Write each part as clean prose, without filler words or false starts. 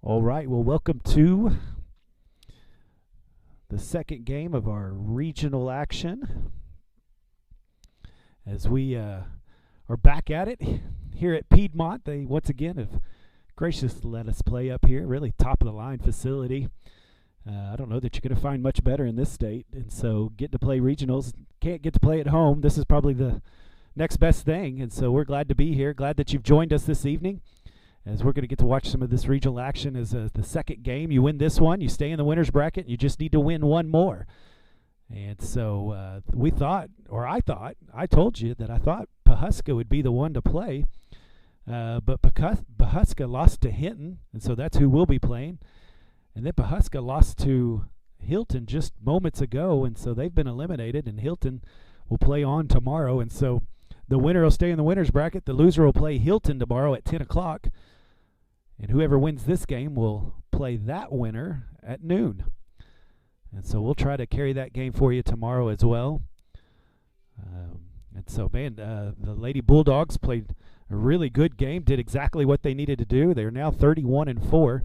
All right, well, welcome to the second game of our regional action as we are back at it here at Piedmont. They once again have graciously let us play up here, really top of the line facility. I don't know that you're going to find much better in this state, and so getting to play regionals, can't get to play at home. This is probably the next best thing, and so we're glad to be here. Glad that you've joined us this evening, as we're going to get to watch some of this regional action as the second game. You win this one, you stay in the winner's bracket, and you just need to win one more. And so I told you that I thought Pawhuska would be the one to play, but Pawhuska lost to Hinton, and so that's who we'll be playing. And then Pawhuska lost to Hinton just moments ago, and so they've been eliminated, and Hinton will play on tomorrow. And so the winner will stay in the winner's bracket. The loser will play Hinton tomorrow at 10 o'clock. And whoever wins this game will play that winner at noon. And so we'll try to carry that game for you tomorrow as well. And so, man, the Lady Bulldogs played a really good game, did exactly what they needed to do. They're now 31-4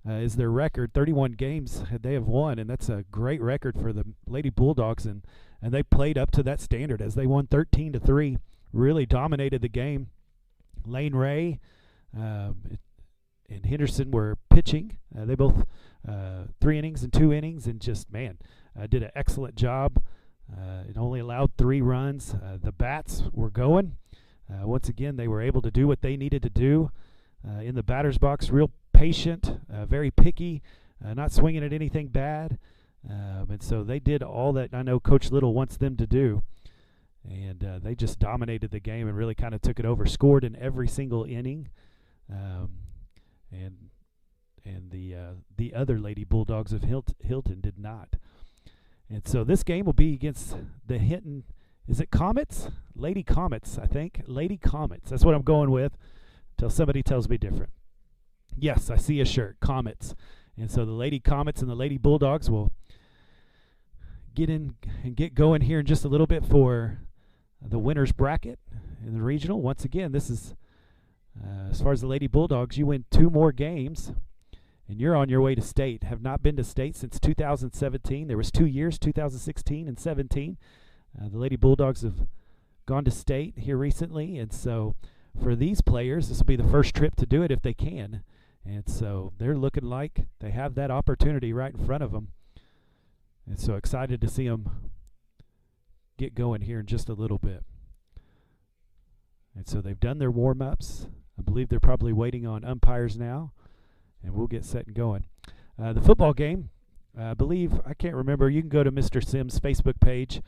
is their record. 31 games they have won, and that's a great record for the Lady Bulldogs. And they played up to that standard as they won 13-3, really dominated the game. Lane Ray and Henderson were pitching. They both 3 innings and 2 innings, and just, man, did an excellent job. It only allowed 3 runs. The bats were going. Once again, they were able to do what they needed to do in the batter's box. Real patient, very picky, not swinging at anything bad. And so they did all that I know Coach Little wants them to do. And they just dominated the game and really kind of took it over, scored in every single inning. And the other Lady Bulldogs of Hinton did not. And so this game will be against the Hinton, is it Comets? Lady Comets, I think. Lady Comets. That's what I'm going with until somebody tells me different. Yes, I see a shirt, Comets. And so the Lady Comets and the Lady Bulldogs will get in and get going here in just a little bit for the winner's bracket in the regional. Once again, this is as far as the Lady Bulldogs, you win 2 more games, and you're on your way to state. Have not been to state since 2017. There was 2 years, 2016 and 17. The Lady Bulldogs have gone to state here recently, and so for these players, this will be the first trip to do it if they can. And so they're looking like they have that opportunity right in front of them. And so excited to see them get going here in just a little bit. And so they've done their warm-ups. I believe they're probably waiting on umpires now, and we'll get set and going. The football game, I believe, I can't remember. You can go to Mr. Sims' Facebook page.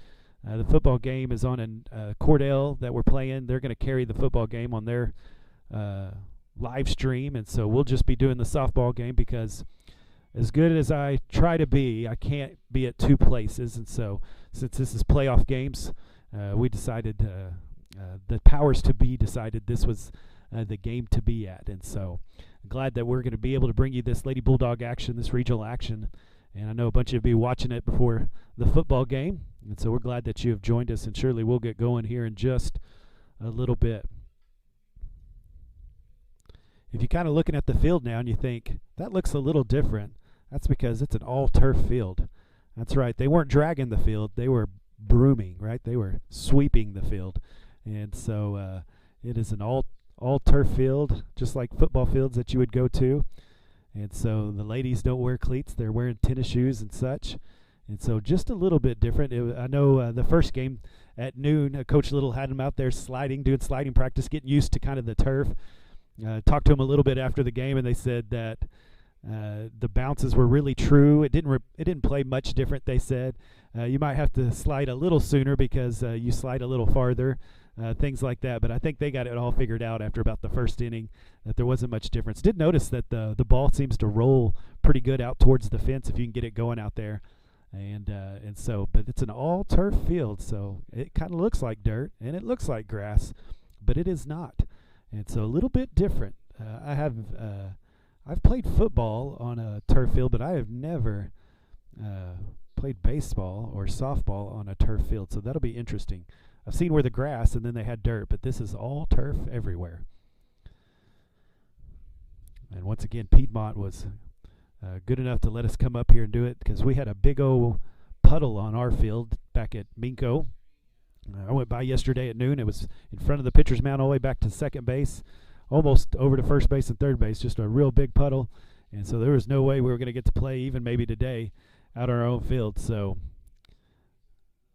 The football game is on in Cordell that we're playing. They're going to carry the football game on their live stream, and so we'll just be doing the softball game because as good as I try to be, I can't be at 2 places. And so since this is playoff games, we decided the powers to be decided this was the game to be at. And so I'm glad that we're going to be able to bring you this Lady Bulldog action, this regional action. And I know a bunch of you will be watching it before the football game. And so we're glad that you have joined us, and surely we'll get going here in just a little bit. If you're kind of looking at the field now and you think, that looks a little different, that's because it's an all-turf field. That's right. They weren't dragging the field. They were brooming, right? They were sweeping the field. And so it is an all-turf field, just like football fields that you would go to. And so the ladies don't wear cleats. They're wearing tennis shoes and such. And so just a little bit different. I know the first game at noon, Coach Little had them out there doing sliding practice, getting used to kind of the turf. Talked to them a little bit after the game, and they said that the bounces were really true. It didn't play much different, they said. You might have to slide a little sooner because you slide a little farther, things like that. But I think they got it all figured out after about the first inning, that there wasn't much difference. Did notice that the ball seems to roll pretty good out towards the fence if you can get it going out there. And so, but it's an all-turf field, so it kind of looks like dirt, and it looks like grass, but it is not. And so a little bit different. I've played football on a turf field, but I have never played baseball or softball on a turf field, so that'll be interesting. I've seen where the grass and then they had dirt, but this is all turf everywhere. And once again, Piedmont was good enough to let us come up here and do it because we had a big old puddle on our field back at Minco. I went by yesterday at noon. It was in front of the pitcher's mound all the way back to second base, almost over to first base and third base, just a real big puddle. And so there was no way we were going to get to play, even maybe today, out on our own field. So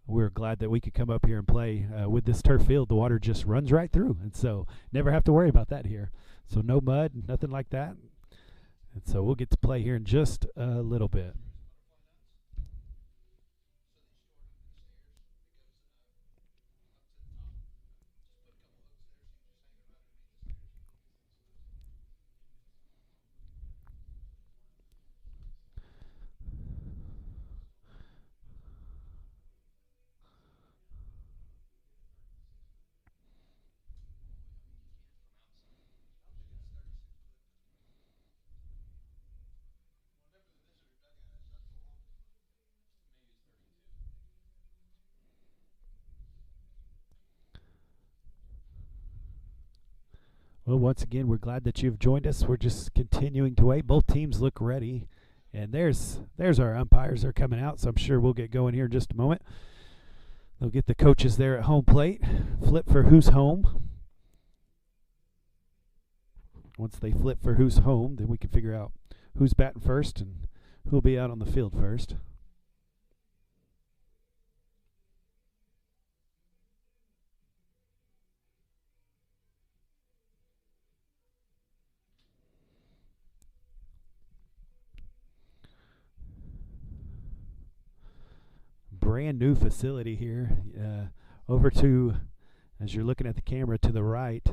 we were glad that we could come up here and play. With this turf field, the water just runs right through. And so never have to worry about that here. So no mud, nothing like that. And so we'll get to play here in just a little bit. Well, once again, we're glad that you've joined us. We're just continuing to wait. Both teams look ready. And there's our umpires. They're coming out, so I'm sure we'll get going here in just a moment. They'll get the coaches there at home plate. Flip for who's home. Once they flip for who's home, then we can figure out who's batting first and who'll be out on the field first. Brand new facility here. Over to, as you're looking at the camera to the right,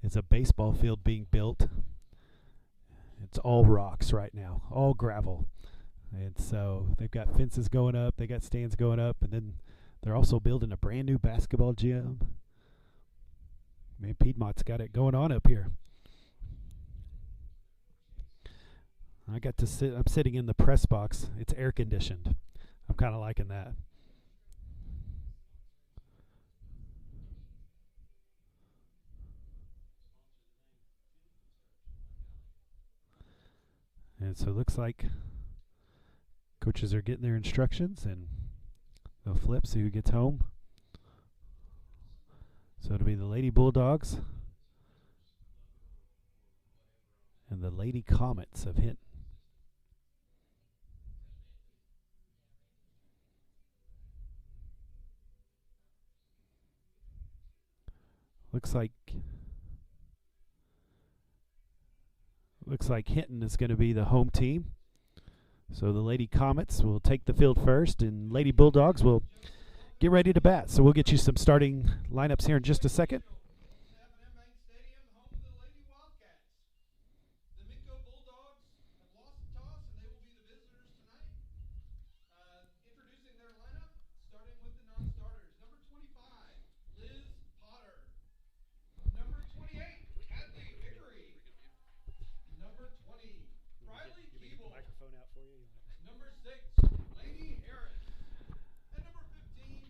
is a baseball field being built. It's all rocks right now, all gravel. And so they've got fences going up, they got stands going up, and then they're also building a brand new basketball gym. Man, Piedmont's got it going on up here. I got to sit, I'm sitting in the press box. It's air conditioned. I'm kind of liking that. And so it looks like coaches are getting their instructions and they'll flip, see who gets home. So it'll be the Lady Bulldogs and the Lady Comets of Hinton. Looks like Hinton is going to be the home team. So the Lady Comets will take the field first, and Lady Bulldogs will get ready to bat. So we'll get you some starting lineups here in just a second. King. 13, Jalen McCain. 14, Riley Keeble. 15, Paisley Griffiths. Number 16, Lady Harris. Number 17,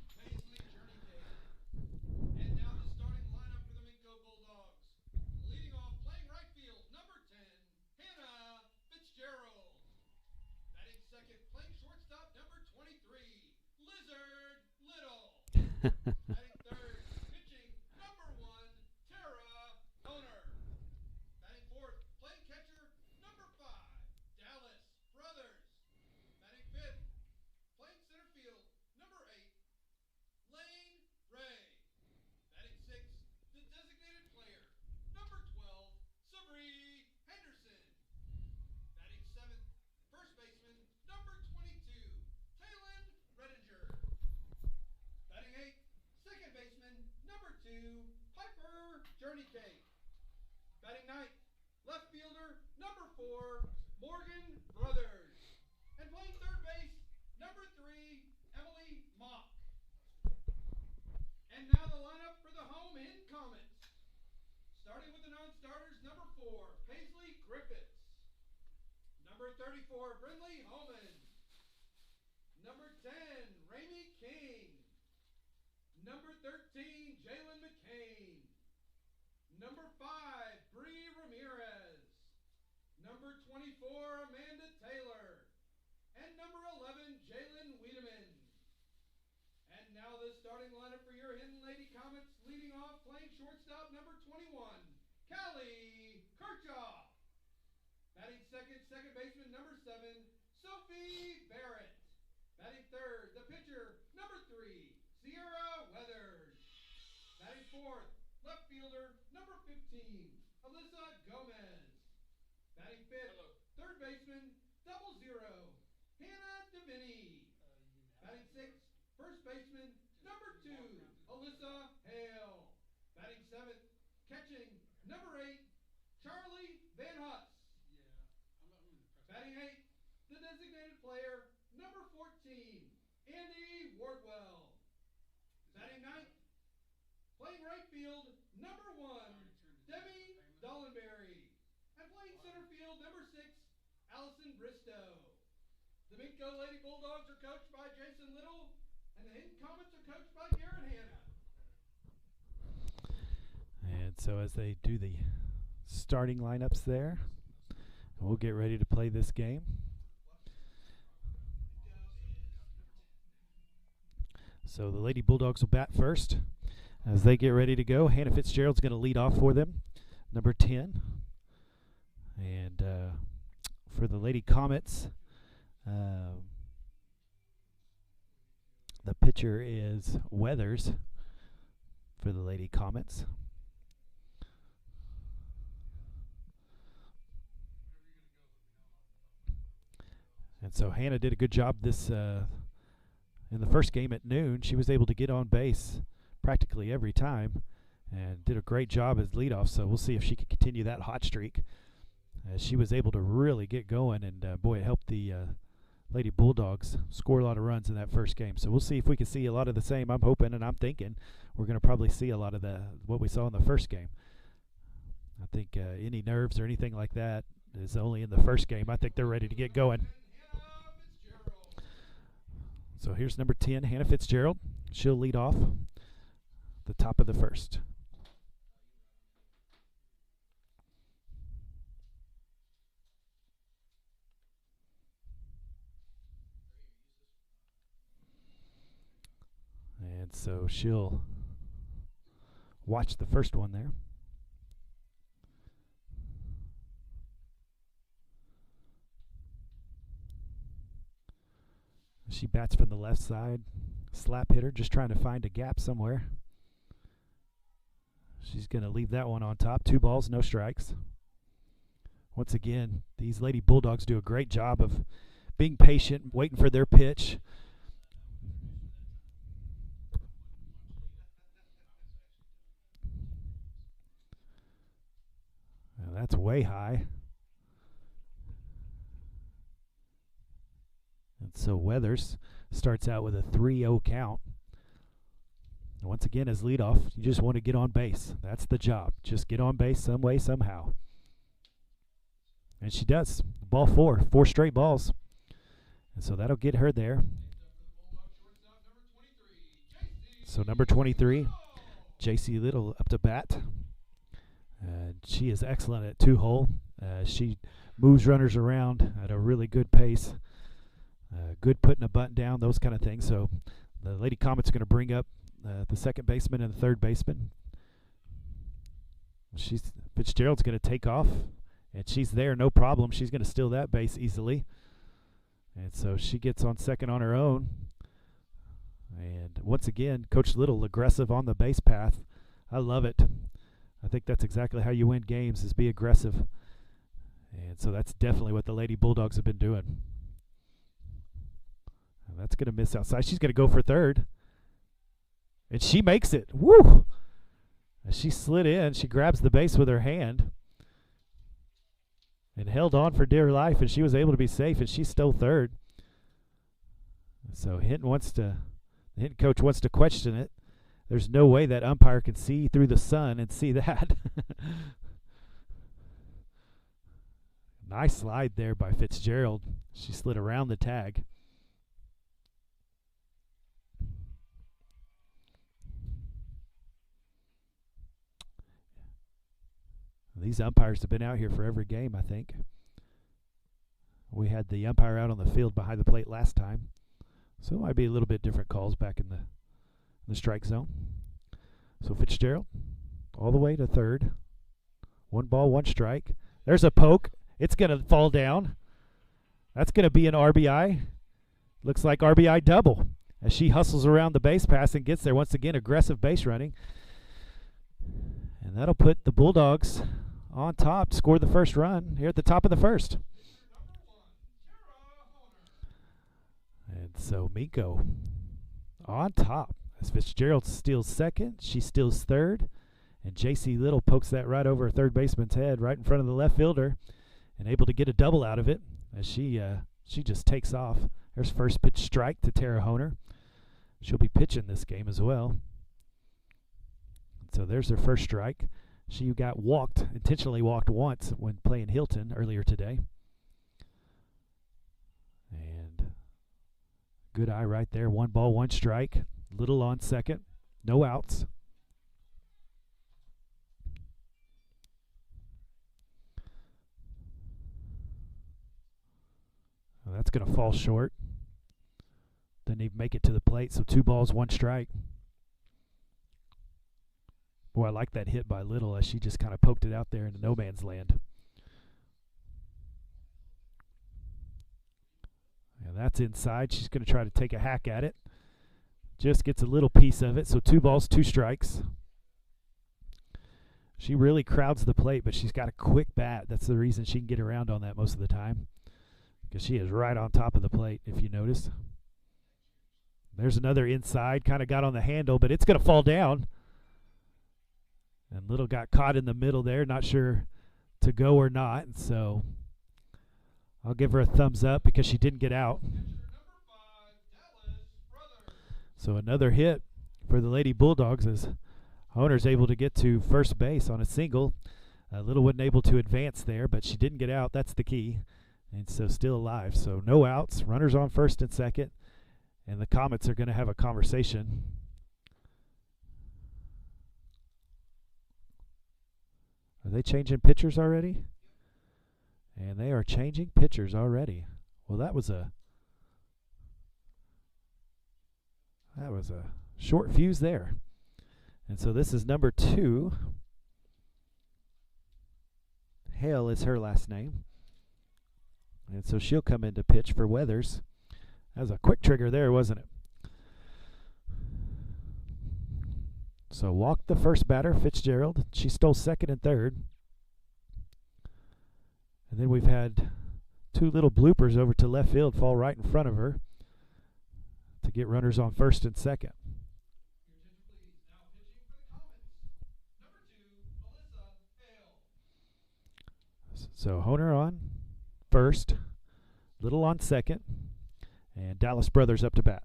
Emily Mock. And now the lineup for the home in Comets. Starting with the non-starters, number 4, Paisley Griffiths. Number 13, Jalen McCain. Number 5, Bree Ramirez. 24, Amanda Taylor. And number 11, Jalen Wiedemann. And now the starting lineup for your Hinton Lady Comets, leading off, playing shortstop, number 21, Callie Kirchhoff. Batting second, second baseman, number 7, Sophie Barrett. Batting third, the pitcher, number 3, Sierra Weathers. Batting fourth, left fielder, number 15, Alyssa Gomez. Batting fifth, third baseman, 00, Hannah Deviney. Batting sixth, first baseman, number 2, Alyssa Hale. Batting seventh, catching, number 8, Charlie Van Huss. Batting eighth, the designated player, number 14, Andy Wardwell. Batting ninth, playing right field, number 1, Debbie Dollenberry. And playing center field, number 6, Allison Bristow. The Minco Lady Bulldogs are coached by Jason Little, and the Hinton Comets are coached by Garrett Hanna. And so as they do the starting lineups there, we'll get ready to play this game. So the Lady Bulldogs will bat first. As they get ready to go, Hannah Fitzgerald's going to lead off for them, number 10. And for the Lady Comets, the pitcher is Weathers for the Lady Comets. And so Hannah did a good job this in the first game at noon. She was able to get on base practically every time and did a great job as leadoff. So we'll see if she can continue that hot streak. She was able to really get going, and boy, it helped the Lady Bulldogs score a lot of runs in that first game. So we'll see if we can see a lot of the same. I'm hoping and I'm thinking we're going to probably see a lot of what we saw in the first game. I think any nerves or anything like that is only in the first game. I think they're ready to get going. So here's number 10, Hannah Fitzgerald. She'll lead off the top of the first. And so she'll watch the first one there. She bats from the left side, slap hitter, just trying to find a gap somewhere. She's going to leave that one on top. 2 balls, no strikes. Once again, these Lady Bulldogs do a great job of being patient, waiting for their pitch. Now that's way high. And so Weathers starts out with a 3-0 count. And once again, as leadoff, you just want to get on base. That's the job. Just get on base some way, somehow. And she does. Ball 4 straight balls. And so that'll get her there. So number 23, JC Little up to bat. And she is excellent at 2-hole. She moves runners around at a really good pace. Good putting a bunt down, those kind of things. So the Lady Comets are going to bring up the second baseman and the third baseman. Fitzgerald's going to take off, and she's there, no problem. She's going to steal that base easily. And so she gets on second on her own. And once again, Coach Little aggressive on the base path. I love it. I think that's exactly how you win games, is be aggressive. And so that's definitely what the Lady Bulldogs have been doing. And that's going to miss outside. She's going to go for third. And she makes it. Woo! As she slid in, she grabs the base with her hand and held on for dear life, and she was able to be safe, and she stole third. So the Hinton coach wants to question it. There's no way that umpire can see through the sun and see that. Nice slide there by Fitzgerald. She slid around the tag. These umpires have been out here for every game, I think. We had the umpire out on the field behind the plate last time, so it might be a little bit different calls back in the strike zone. So Fitzgerald all the way to third. 1 ball, 1 strike. There's a poke. It's going to fall down. That's going to be an RBI. Looks like RBI double as she hustles around the base pass and gets there. Once again, aggressive base running. And that'll put the Bulldogs on top, score the first run here at the top of the first. And so Minco on top as Fitzgerald steals second. She steals third. And J.C. Little pokes that right over third baseman's head, right in front of the left fielder, and able to get a double out of it as she just takes off. There's first pitch strike to Tara Honer. She'll be pitching this game as well. So there's her first strike. She got walked, intentionally walked once when playing Hinton earlier today. And good eye right there. 1 ball, 1 strike. Little on second. No outs. Well, that's going to fall short. Didn't even make it to the plate, so 2 balls, 1 strike. Boy, I like that hit by Little as she just kind of poked it out there into no man's land. And that's inside. She's going to try to take a hack at it. Just gets a little piece of it, so 2 balls, 2 strikes. She really crowds the plate, but she's got a quick bat. That's the reason she can get around on that most of the time, because she is right on top of the plate, if you notice. There's another inside, kind of got on the handle, but it's going to fall down. And Little got caught in the middle there, not sure to go or not. And so I'll give her a thumbs up because she didn't get out. So another hit for the Lady Bulldogs as Honer's able to get to first base on a single. Little wasn't able to advance there, but she didn't get out. That's the key. And so still alive. So no outs, runners on first and second. And the Comets are going to have a conversation. Are they changing pitchers already? And they are changing pitchers already. Well, that was a short fuse there. And so this is number 2. Hale is her last name. And so she'll come in to pitch for Weathers. That was a quick trigger there, wasn't it? So walked the first batter, Fitzgerald. She stole second and third. And then we've had 2 little bloopers over to left field fall right in front of her to get runners on first and second. So Honer on first, Little on second, and Dallas Brothers up to bat.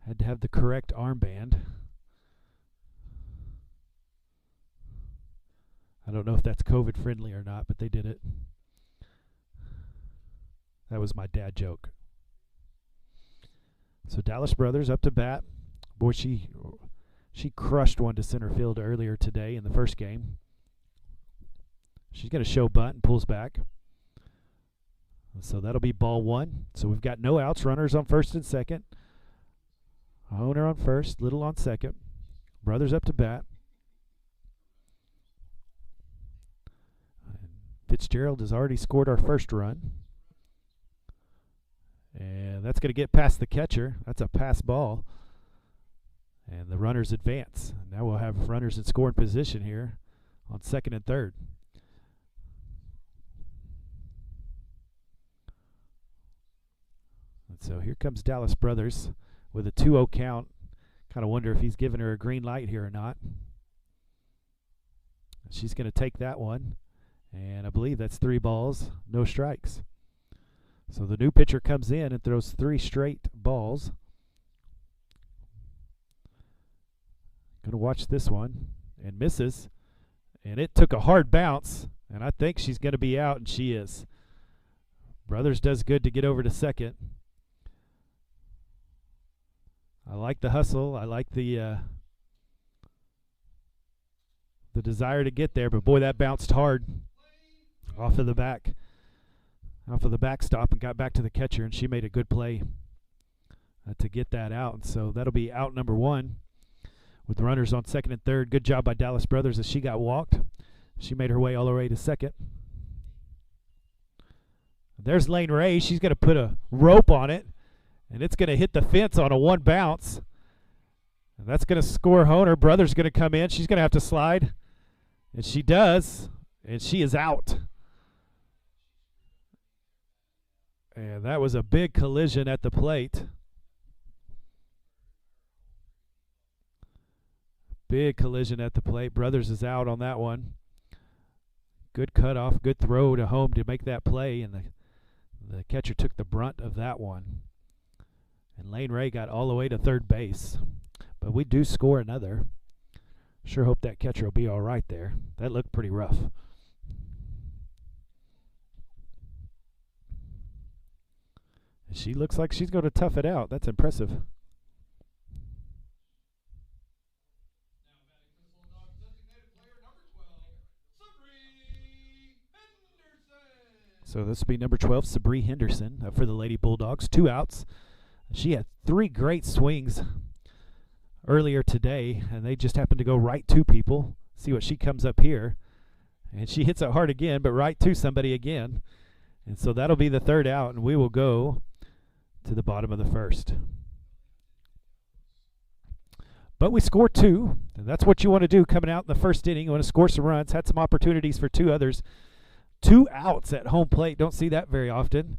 Had to have the correct armband. I don't know if that's COVID friendly or not, but they did it. That was my dad joke. So Dallas Brothers up to bat. Boy, she crushed one to center field earlier today in the first game. She's going to show bunt and pulls back. So that'll be ball 1. So we've got no outs, runners on first and second. Honer on first, Little on second. Brothers up to bat. Fitzgerald has already scored our first run. And that's going to get past the catcher. That's a pass ball. And the runners advance. Now we'll have runners in scoring position here on second and third. And so here comes Dallas Brothers with a 2-0 count. Kind of wonder if he's giving her a green light here or not. She's going to take that one. And I believe that's 3 balls, no strikes. So the new pitcher comes in and throws 3 straight balls. Going to watch this one and misses. And it took a hard bounce. And I think she's going to be out, and she is. Brothers does good to get over to second. I like the hustle. I like the desire to get there, but boy, that bounced hard off of the backstop and got back to the catcher, and she made a good play to get that out. And so that'll be out number one with the runners on second and third. Good job by Dallas Brothers as she got walked. She made her way all the way to second. There's Lane Ray. She's going to put a rope on it, and it's going to hit the fence on a one bounce. And that's going to score Honer. Brothers going to come in. She's going to have to slide, and she does, and she is out. And that was a big collision at the plate. Big collision at the plate. Brothers is out on that one. Good cutoff, good throw to home to make that play, and the catcher took the brunt of that one. And Lane Ray got all the way to third base. But we do score another. Sure hope that catcher will be all right there. That looked pretty rough. And she looks like she's going to tough it out. That's impressive. So this will be number 12, Sabree Henderson, for the Lady Bulldogs. 2 outs. She had 3 great swings earlier today, and they just happened to go right to people. See what she comes up here. And she hits it hard again, but right to somebody again. And so that'll be the 3rd out, and we will go to the bottom of the 1st. But we score 2, and that's what you want to do coming out in the 1st inning. You want to score some runs. Had some opportunities for 2 others. 2 outs at home plate. Don't see that very often.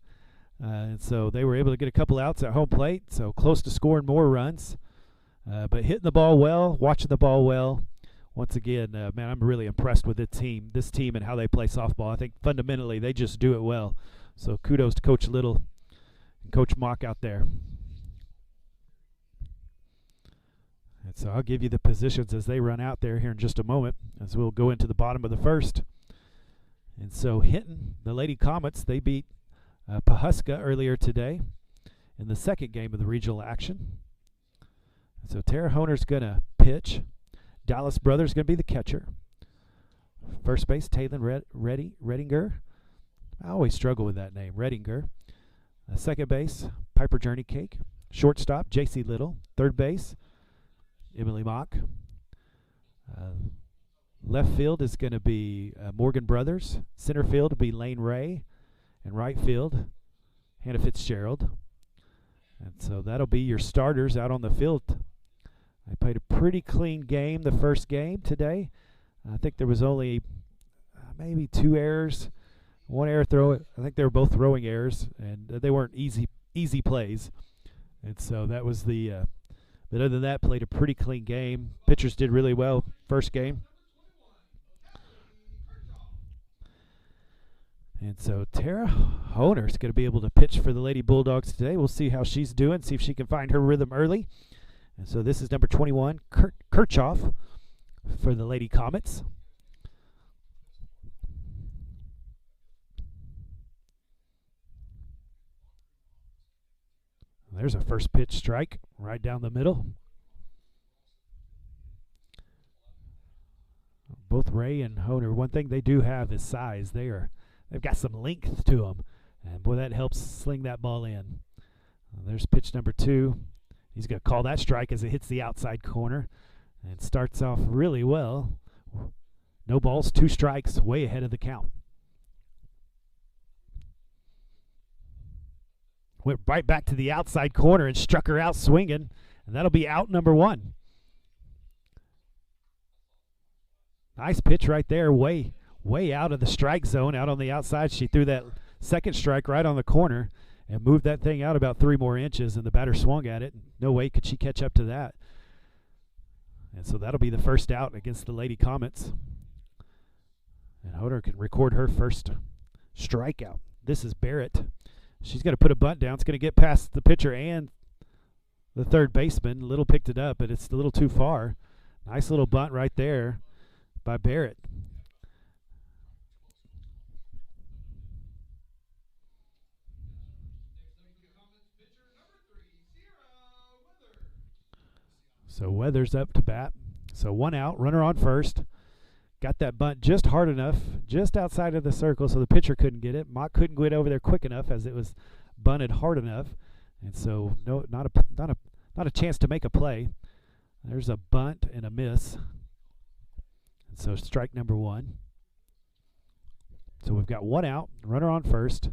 And so they were able to get a couple outs at home plate, so close to scoring more runs. But hitting the ball well, watching the ball well. Once again, man, I'm really impressed with this team and how they play softball. I think fundamentally they just do it well. So kudos to Coach Little and Coach Mock out there. And so I'll give you the positions as they run out there here in just a moment, as we'll go into the bottom of the 1st. And so Hinton, the Lady Comets, they beat Pawhuska earlier today in the 2nd game of the regional action. And so Tara Honer's going to pitch. Dallas Brothers going to be the catcher. First base, Taylor Redinger. I always struggle with that name, Redinger. Second base, Piper Journey Cake. Shortstop, J.C. Little. Third base, Emily Mock. Left field is going to be Morgan Brothers. Center field will be Lane Ray. And right field, Hannah Fitzgerald. And so that'll be your starters out on the field. They played a pretty clean game the 1st game today. I think there was only maybe 2 errors. 1 error throw. I think they were both throwing errors, and they weren't easy plays. And so that was the but other than that, played a pretty clean game. Pitchers did really well 1st game. And so Tara Honer is going to be able to pitch for the Lady Bulldogs today. We'll see how she's doing, see if she can find her rhythm early. And so this is number 21, Kirchhoff for the Lady Comets. There's a first pitch strike right down the middle. Both Ray and Honer, one thing they do have is size. They've got some length to them, and boy, that helps sling that ball in. There's pitch number 2. He's going to call that strike as it hits the outside corner and starts off really well. No balls, 2 strikes, way ahead of the count. Went right back to the outside corner and struck her out swinging, and that'll be out number 1. Nice pitch right there, way out of the strike zone, out on the outside. She threw that second strike right on the corner and moved that thing out about 3 more inches, and the batter swung at it. No way could she catch up to that. And so that'll be the 1st out against the Lady Comets. And Honer can record her first strikeout. This is Barrett. She's going to put a bunt down. It's going to get past the pitcher and the third baseman. Little picked it up, but it's a little too far. Nice little bunt right there by Barrett. So Weathers up to bat. So 1 out, runner on first. Got that bunt just hard enough, just outside of the circle, so the pitcher couldn't get it. Mott couldn't get over there quick enough as it was bunted hard enough, and so not a chance to make a play. There's a bunt and a miss, and so strike number 1. So we've got 1 out, runner on first.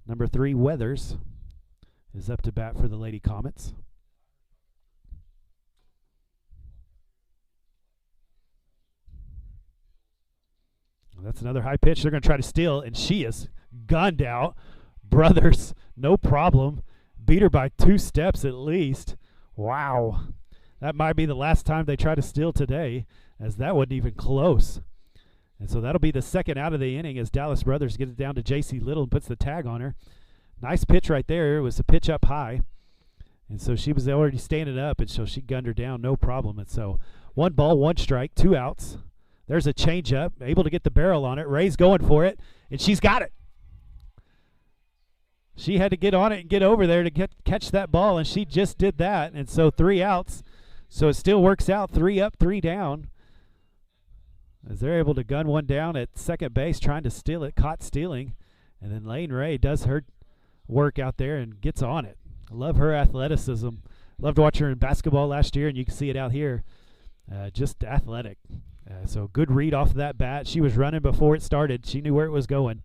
Number 3, Weathers, is up to bat for the Lady Comets. That's another high pitch. They're going to try to steal, and she is gunned out. Brothers, no problem. Beat her by 2 steps at least. Wow. That might be the last time they try to steal today, as that wasn't even close. And so that'll be the second out of the inning as Dallas Brothers get it down to J.C. Little and puts the tag on her. Nice pitch right there. It was a pitch up high. And so she was already standing up, and so she gunned her down, no problem. And so 1 ball, 1 strike, 2 outs. There's a changeup, able to get the barrel on it. Ray's going for it, and she's got it. She had to get on it and get over there to catch that ball, and she just did that. And so 3 outs. So it still works out, 3 up, 3 down. As they're able to gun one down at second base, trying to steal it, caught stealing. And then Lane Ray does her work out there and gets on it. I love her athleticism. Loved watching her in basketball last year, and you can see it out here. Just athletic. So good read off of that bat. She was running before it started. She knew where it was going.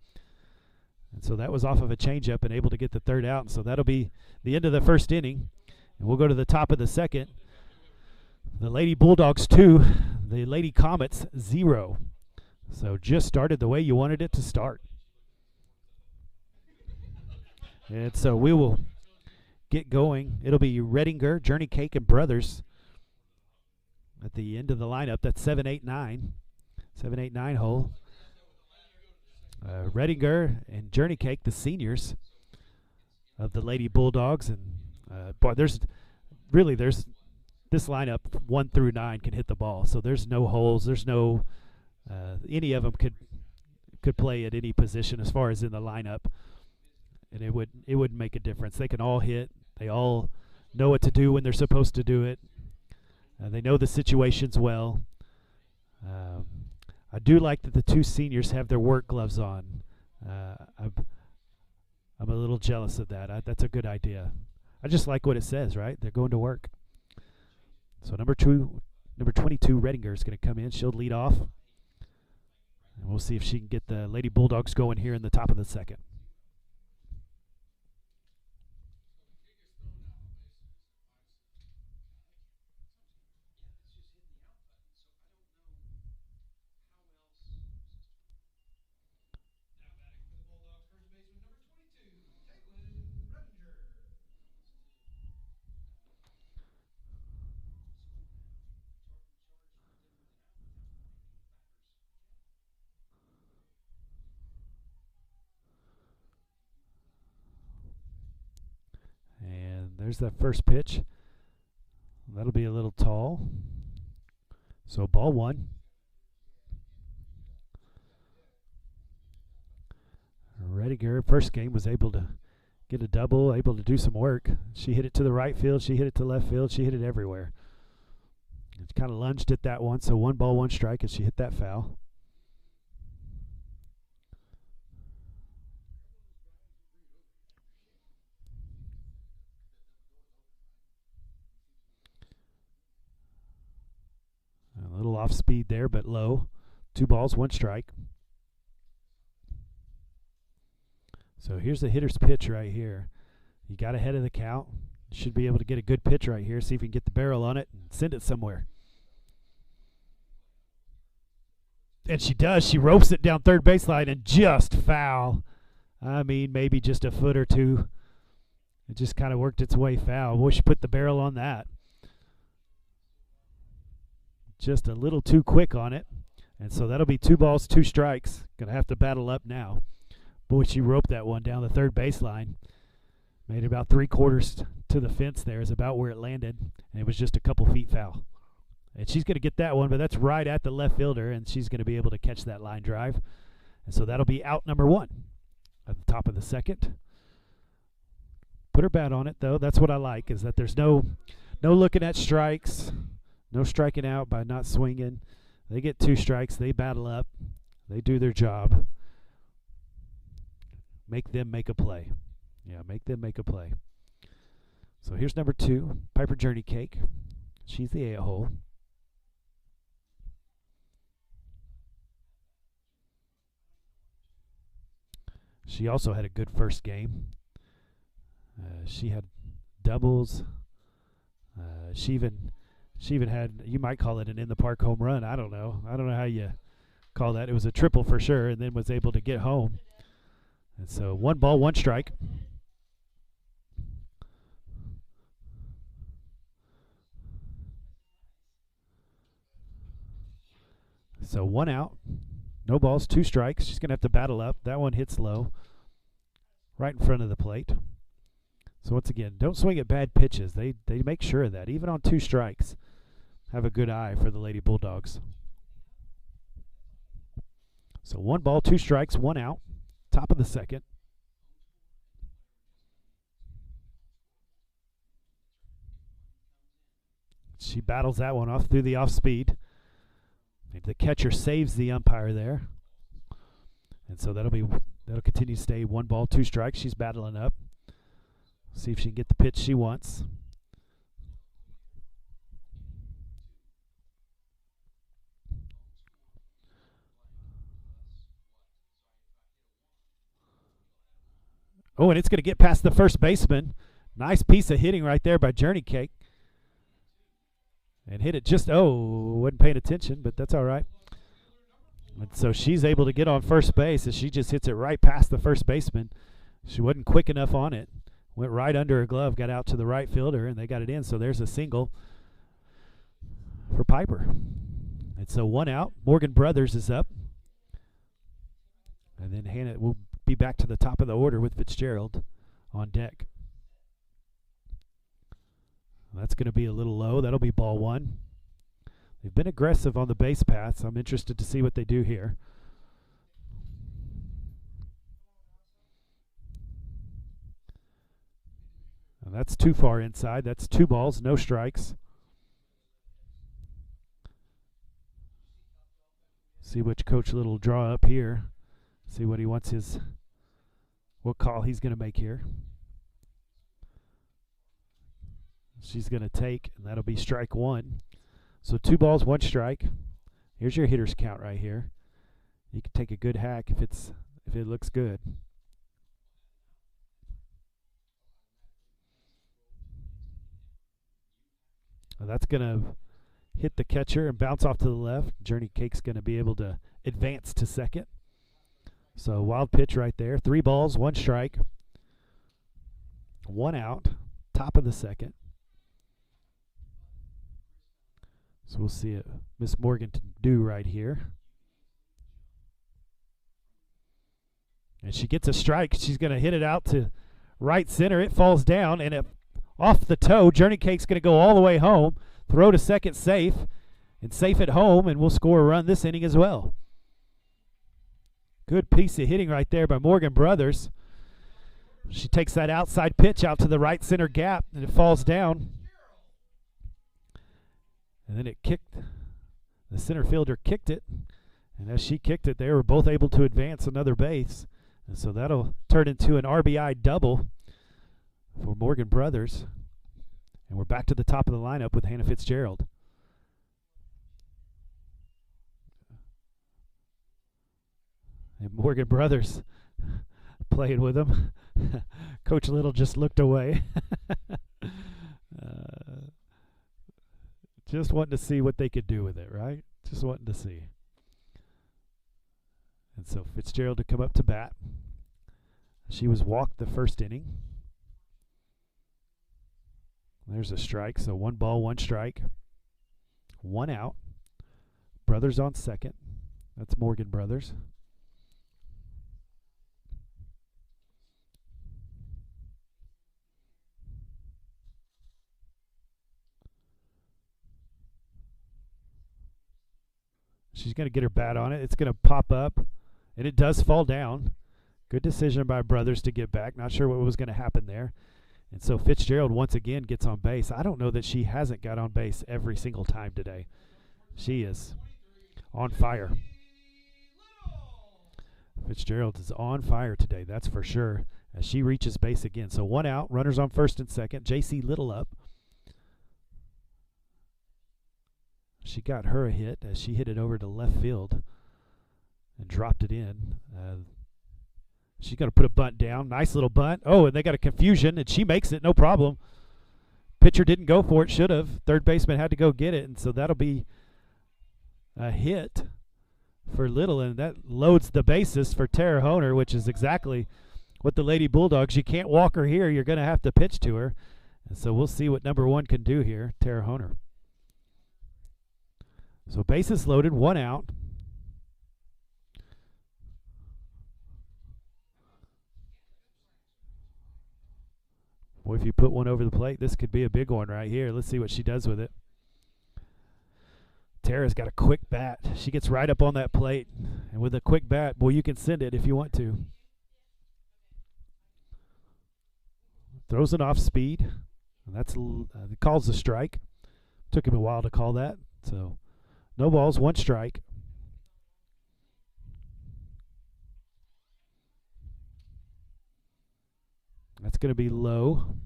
And so that was off of a changeup and able to get the 3rd out. And so that'll be the end of the first inning. And we'll go to the top of the second. The Lady Bulldogs 2, the Lady Comets 0. So just started the way you wanted it to start. And so we will get going. It'll be Redinger, Journey Cake, and Brothers at the end of the lineup. That's 7, 8, 9. 7, 8, 9 hole. Redinger and Journey Cake, the seniors of the Lady Bulldogs. And boy, there's this lineup 1 through 9 can hit the ball. So there's no holes. There's no any of them could play at any position as far as in the lineup, and it wouldn't make a difference. They can all hit. They all know what to do when they're supposed to do it. They know the situations well. I do like that the 2 seniors have their work gloves on. I'm a little jealous of that. That's a good idea. I just like what it says, right? They're going to work. So number 22, Redinger, is going to come in. She'll lead off. And we'll see if she can get the Lady Bulldogs going here in the top of the second. There's that first pitch. That'll be a little tall. So ball 1. Redinger, first game, was able to get a double, able to do some work. She hit it to the right field. She hit it to left field. She hit it everywhere. It's kind of lunged at that one. So 1 ball, 1 strike as she hit that foul. A little off speed there, but low. 2 balls, 1 strike. So here's the hitter's pitch right here. You got ahead of the count. Should be able to get a good pitch right here. See if you can get the barrel on it and send it somewhere. And she does. She ropes it down third baseline and just foul. I mean, maybe just a foot or 2. It just kind of worked its way foul. Wish she put the barrel on that. Just a little too quick on it. And so that'll be 2 balls, 2 strikes. Going to have to battle up now. Boy, she roped that one down the third baseline. Made it about 3/4 to the fence there is about where it landed. And it was just a couple feet foul. And she's going to get that one, but that's right at the left fielder, and she's going to be able to catch that line drive. And so that'll be out number 1 at the top of the second. Put her bat on it, though. That's what I like, is that there's no No looking at strikes. No striking out by not swinging. They get 2 strikes. They battle up. They do their job. Make them make a play. Yeah, make them make a play. So here's number 2, Piper Journey Cake. She's the 8-hole. She also had a good first game. She had doubles. She even had, you might call it an in the park home run. I don't know how you call that. It was a triple for sure, and then was able to get home. And so 1 ball, 1 strike. So 1 out, no balls, 2 strikes. She's going to have to battle up. That one hits low, right in front of the plate. So once again, don't swing at bad pitches. They make sure of that. Even on 2 strikes, have a good eye for the Lady Bulldogs. So 1 ball, 2 strikes, 1 out, top of the second. She battles that one off through the off speed. The catcher saves the umpire there. And so that'll continue to stay 1 ball, 2 strikes. She's battling up. See if she can get the pitch she wants. Oh, and it's going to get past the first baseman. Nice piece of hitting right there by Journey Cake. And hit it just, wasn't paying attention, but that's all right. And so she's able to get on first base as she just hits it right past the first baseman. She wasn't quick enough on it. Went right under her glove, got out to the right fielder, and they got it in. So there's a single for Piper. And so 1 out. Morgan Brothers is up. And then Hannah will be back to the top of the order with Fitzgerald on deck. That's going to be a little low. That'll be ball 1. They've been aggressive on the base paths. I'm interested to see what they do here. And that's too far inside. That's 2 balls, no strikes. See which Coach Little will draw up here. See what he wants what call he's going to make here. She's going to take, and that'll be strike 1. So 2 balls, 1 strike. Here's your hitter's count right here. You can take a good hack if it looks good. Well, that's going to hit the catcher and bounce off to the left. Journey Cake's going to be able to advance to second. So wild pitch right there. 3 balls, 1 strike. 1 out. Top of the second. So we'll see it. Miss Morgan to do right here. And she gets a strike. She's going to hit it out to right center. It falls down, and off the toe. Journey Cake's going to go all the way home. Throw to second safe. And safe at home, and we'll score a run this inning as well. Good piece of hitting right there by Morgan Brothers. She takes that outside pitch out to the right center gap, and it falls down. And then it kicked. The center fielder kicked it. And as she kicked it, they were both able to advance another base. And so that'll turn into an RBI double for Morgan Brothers. And we're back to the top of the lineup with Hannah Fitzgerald. And Morgan Brothers playing with him. Coach Little just looked away. Just wanting to see what they could do with it, right? Just wanting to see. And so Fitzgerald to come up to bat. She was walked the first inning. There's a strike, so 1 ball, 1 strike. 1 out. Brothers on second. That's Morgan Brothers. She's going to get her bat on it. It's going to pop up, and it does fall down. Good decision by Brothers to get back. Not sure what was going to happen there. And so Fitzgerald once again gets on base. I don't know that she hasn't got on base every single time today. She is on fire. Fitzgerald is on fire today, that's for sure, as she reaches base again. So 1 out, runners on first and second. J.C. Little up. She got her a hit as she hit it over to left field and dropped it in. She's going to put a bunt down. Nice little bunt. Oh, and they got a confusion, and she makes it, no problem. Pitcher didn't go for it, should have. Third baseman had to go get it, and so that'll be a hit for Little, and that loads the bases for Tara Honer, which is exactly what the Lady Bulldogs. You can't walk her here. You're going to have to pitch to her. And so we'll see what number 1 can do here, Tara Honer. So bases loaded, 1 out. Boy, if you put one over the plate, this could be a big one right here. Let's see what she does with it. Tara's got a quick bat. She gets right up on that plate. And with a quick bat, boy, you can send it if you want to. Throws it off speed. And that's calls the strike. Took him a while to call that. So no balls, 1 strike. That's going to be low.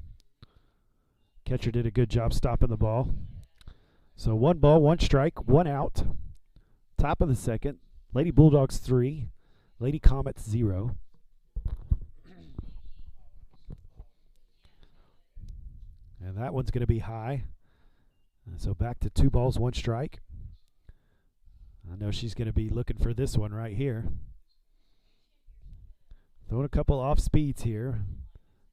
Catcher did a good job stopping the ball. So 1 ball, 1 strike, 1 out. Top of the second. Lady Bulldogs 3. Lady Comets 0. And that one's going to be high. And so back to 2 balls, 1 strike. I know she's going to be looking for this one right here. Throwing a couple off speeds here.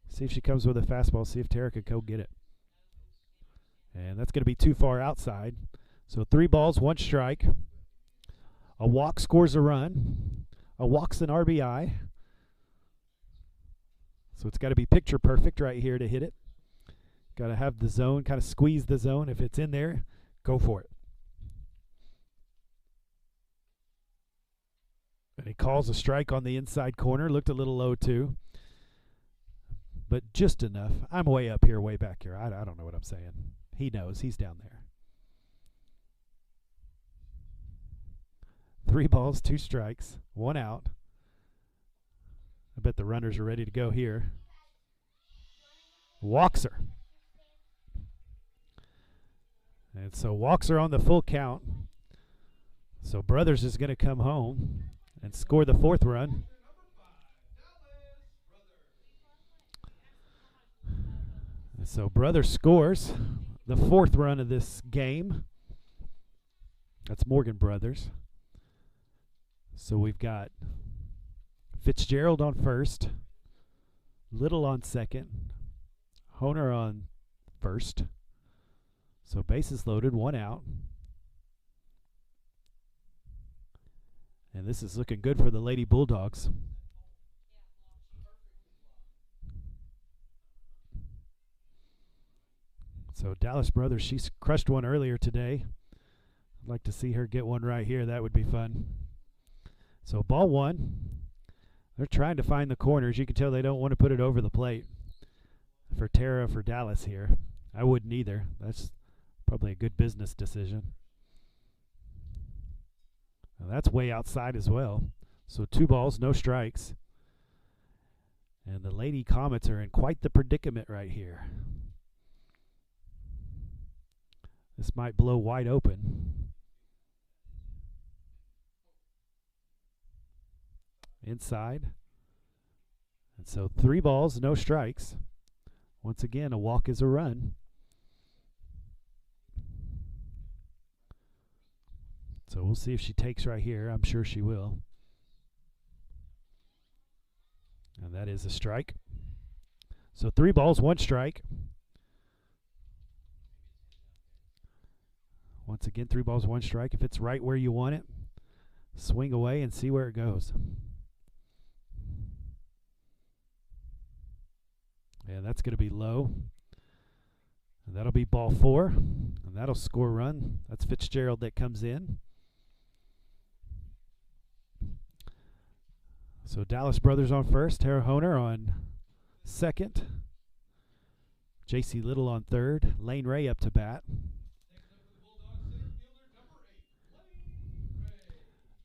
See if she comes with a fastball. See if Tara can go get it. And that's going to be too far outside. So 3 balls, 1 strike. A walk scores a run. A walk's an RBI. So it's got to be picture perfect right here to hit it. Got to have the zone, kind of squeeze the zone. If it's in there, go for it. And he calls a strike on the inside corner. Looked a little low too. But just enough. I'm way up here, way back here. I don't know what I'm saying. He knows. He's down there. 3 balls, 2 strikes, 1 out. I bet the runners are ready to go here. Walks her. And so walks her on the full count. So Brothers is going to come home and score the 4th run. And so Brothers scores the 4th run of this game. That's Morgan Brothers. So we've got Fitzgerald on first, Little on second, Honer on first. So bases loaded, 1 out. And this is looking good for the Lady Bulldogs. So Dallas Brothers, she's crushed one earlier today. I'd like to see her get one right here. That would be fun. So ball 1. They're trying to find the corners. You can tell they don't want to put it over the plate for Tara, for Dallas here. I wouldn't either. That's probably a good business decision. Now that's way outside as well. So 2 balls, no strikes. And the Lady Comets are in quite the predicament right here. This might blow wide open. Inside. And so 3 balls, no strikes. Once again, a walk is a run. So we'll see if she takes right here. I'm sure she will. And that is a strike. So 3 balls, 1 strike. Once again, 3 balls, 1 strike. If it's right where you want it, swing away and see where it goes. And that's going to be low. And that'll be ball 4. And that'll score a run. That's Fitzgerald that comes in. So Dallas Brothers on first. Tara Honer on second. J.C. Little on third. Lane Ray up to bat.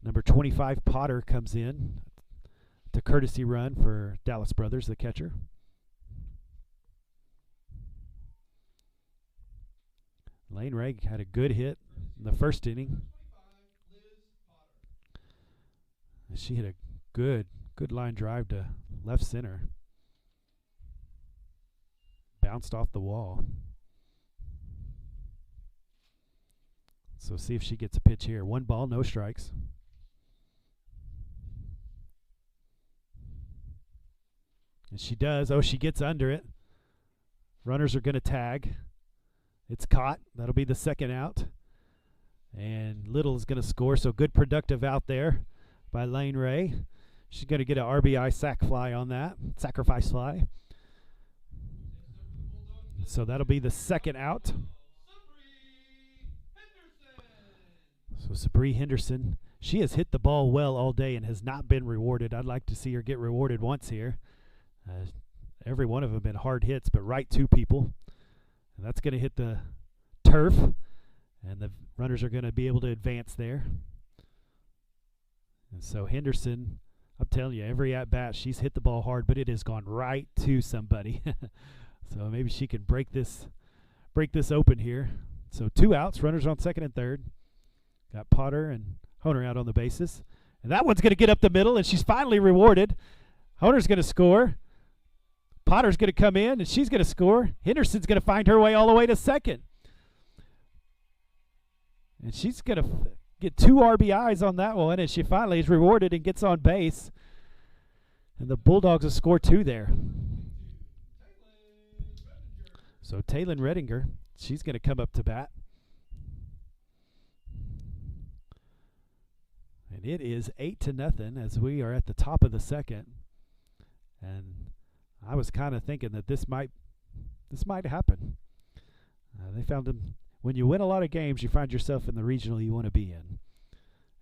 Number 25, Potter, comes in to courtesy run for Dallas Brothers, the catcher. Lane Ray had a good hit in the first inning. She hit a good line drive to left center. Bounced off the wall. So see if she gets a pitch here. 1 ball, no strikes. And she does. Oh, she gets under it. Runners are going to tag. It's caught. That'll be the second out. And Little is going to score. So good productive out there by Lane Ray. She's going to get an RBI sac fly on that. Sacrifice fly. So that'll be the second out. So Sabree Henderson, she has hit the ball well all day and has not been rewarded. I'd like to see her get rewarded once here. Every one of them have been hard hits, but right to people. And that's going to hit the turf, and the runners are going to be able to advance there. And so Henderson, I'm telling you, every at-bat, she's hit the ball hard, but it has gone right to somebody. So maybe she can break this open here. So 2 outs, runners on second and third. Got Potter and Honer out on the bases. And that one's going to get up the middle, and she's finally rewarded. Honer's going to score. Potter's going to come in, and she's going to score. Henderson's going to find her way all the way to second. And she's going to get 2 RBIs on that one, and she finally is rewarded and gets on base. And the Bulldogs will score 2 there. So Taylin Redinger, she's going to come up to bat. And it is 8-0 as we are at the top of the second. And I was kind of thinking that this might happen. They found them. When you win a lot of games, you find yourself in the regional you want to be in.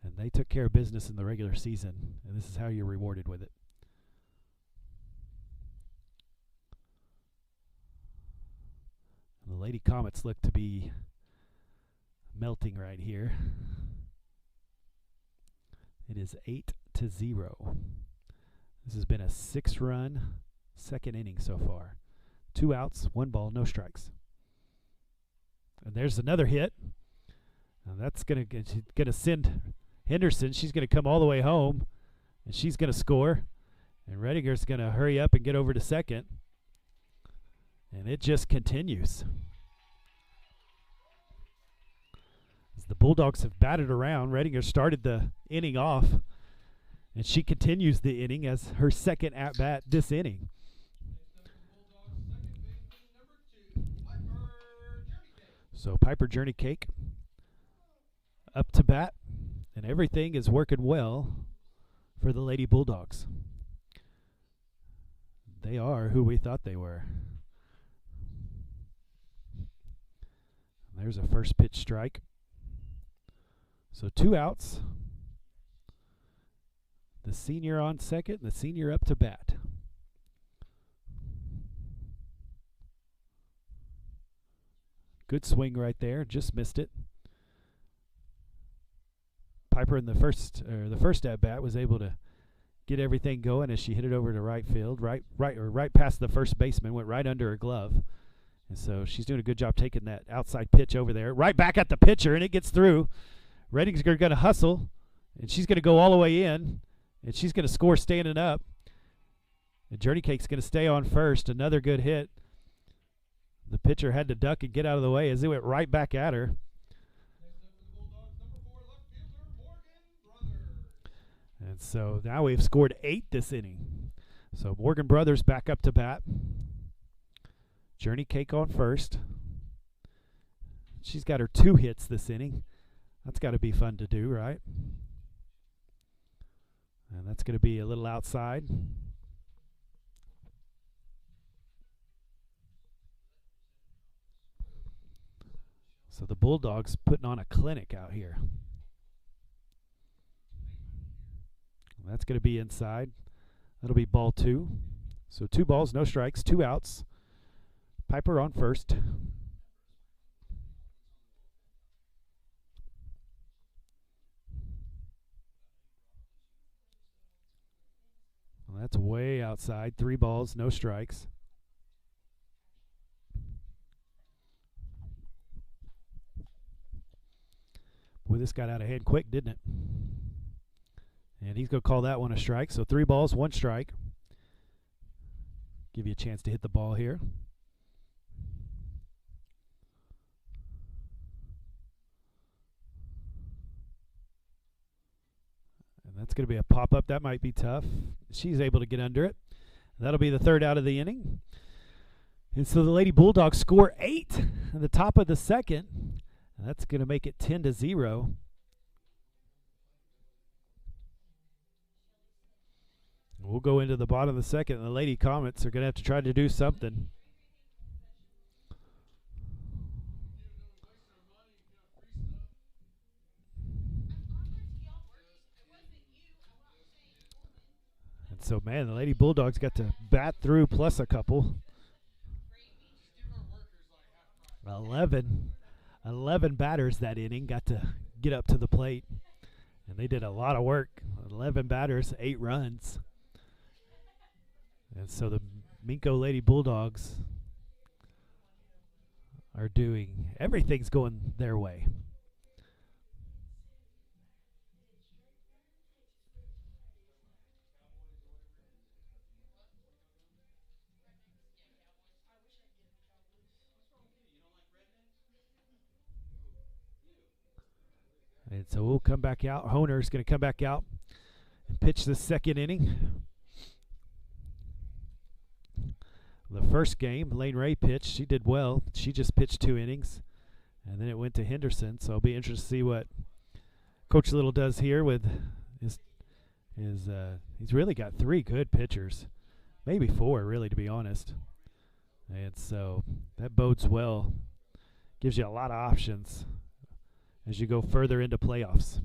And they took care of business in the regular season, and this is how you're rewarded with it. And the Lady Comets look to be melting right here. It is 8-0. This has been a 6-run second inning so far. 2 outs, 1 ball, no strikes. And there's another hit. Now that's going to send Henderson. She's going to come all the way home, and she's going to score. And Redinger's going to hurry up and get over to second. And it just continues. As the Bulldogs have batted around, Redinger started the inning off, and she continues the inning as her second at-bat this inning. So Piper Journey Cake up to bat, and everything is working well for the Lady Bulldogs. They are who we thought they were. There's a first pitch strike. So 2 outs. The senior on second, the senior up to bat. Good swing right there, just missed it. Piper in the first at bat was able to get everything going as she hit it over to right field, right past the first baseman, went right under her glove. And so she's doing a good job taking that outside pitch over there, right back at the pitcher, and it gets through. Redding's going to hustle, and she's going to go all the way in, and she's going to score standing up. And Journey Cake's going to stay on first. Another good hit. The pitcher had to duck and get out of the way as it went right back at her. And so now we've scored 8 this inning. So Morgan Brothers back up to bat. Journey Cake on first. She's got her 2 hits this inning. That's got to be fun to do, right? And that's going to be a little outside. So the Bulldogs putting on a clinic out here. That's going to be inside. That'll be ball 2. So 2 balls, no strikes, 2 outs. Piper on first. Well, that's way outside. 3 balls, no strikes. Boy, this got out of hand quick, didn't it? And he's going to call that one a strike. So 3 balls, 1 strike. Give you a chance to hit the ball here. And that's going to be a pop-up. That might be tough. She's able to get under it. That'll be the 3rd out of the inning. And so the Lady Bulldogs score 8 at the top of the 2nd. And that's going to make it 10-0. We'll go into the bottom of the 2nd, and the Lady Comets are going to have to try to do something. And so, man, the Lady Bulldogs got to bat through plus a couple. 11 batters that inning got to get up to the plate, and they did a lot of work. 11 batters, 8 runs. And so the Minco Lady Bulldogs are doing, everything's going their way. And so we'll come back out. Honer's going to come back out and pitch the 2nd inning. The first game, Lane Ray pitched. She did well. She just pitched 2 innings. And then it went to Henderson. So I'll be interested to see what Coach Little does here with his he's really got 3 good pitchers. Maybe 4, really, to be honest. And so that bodes well. Gives you a lot of options as you go further into playoffs.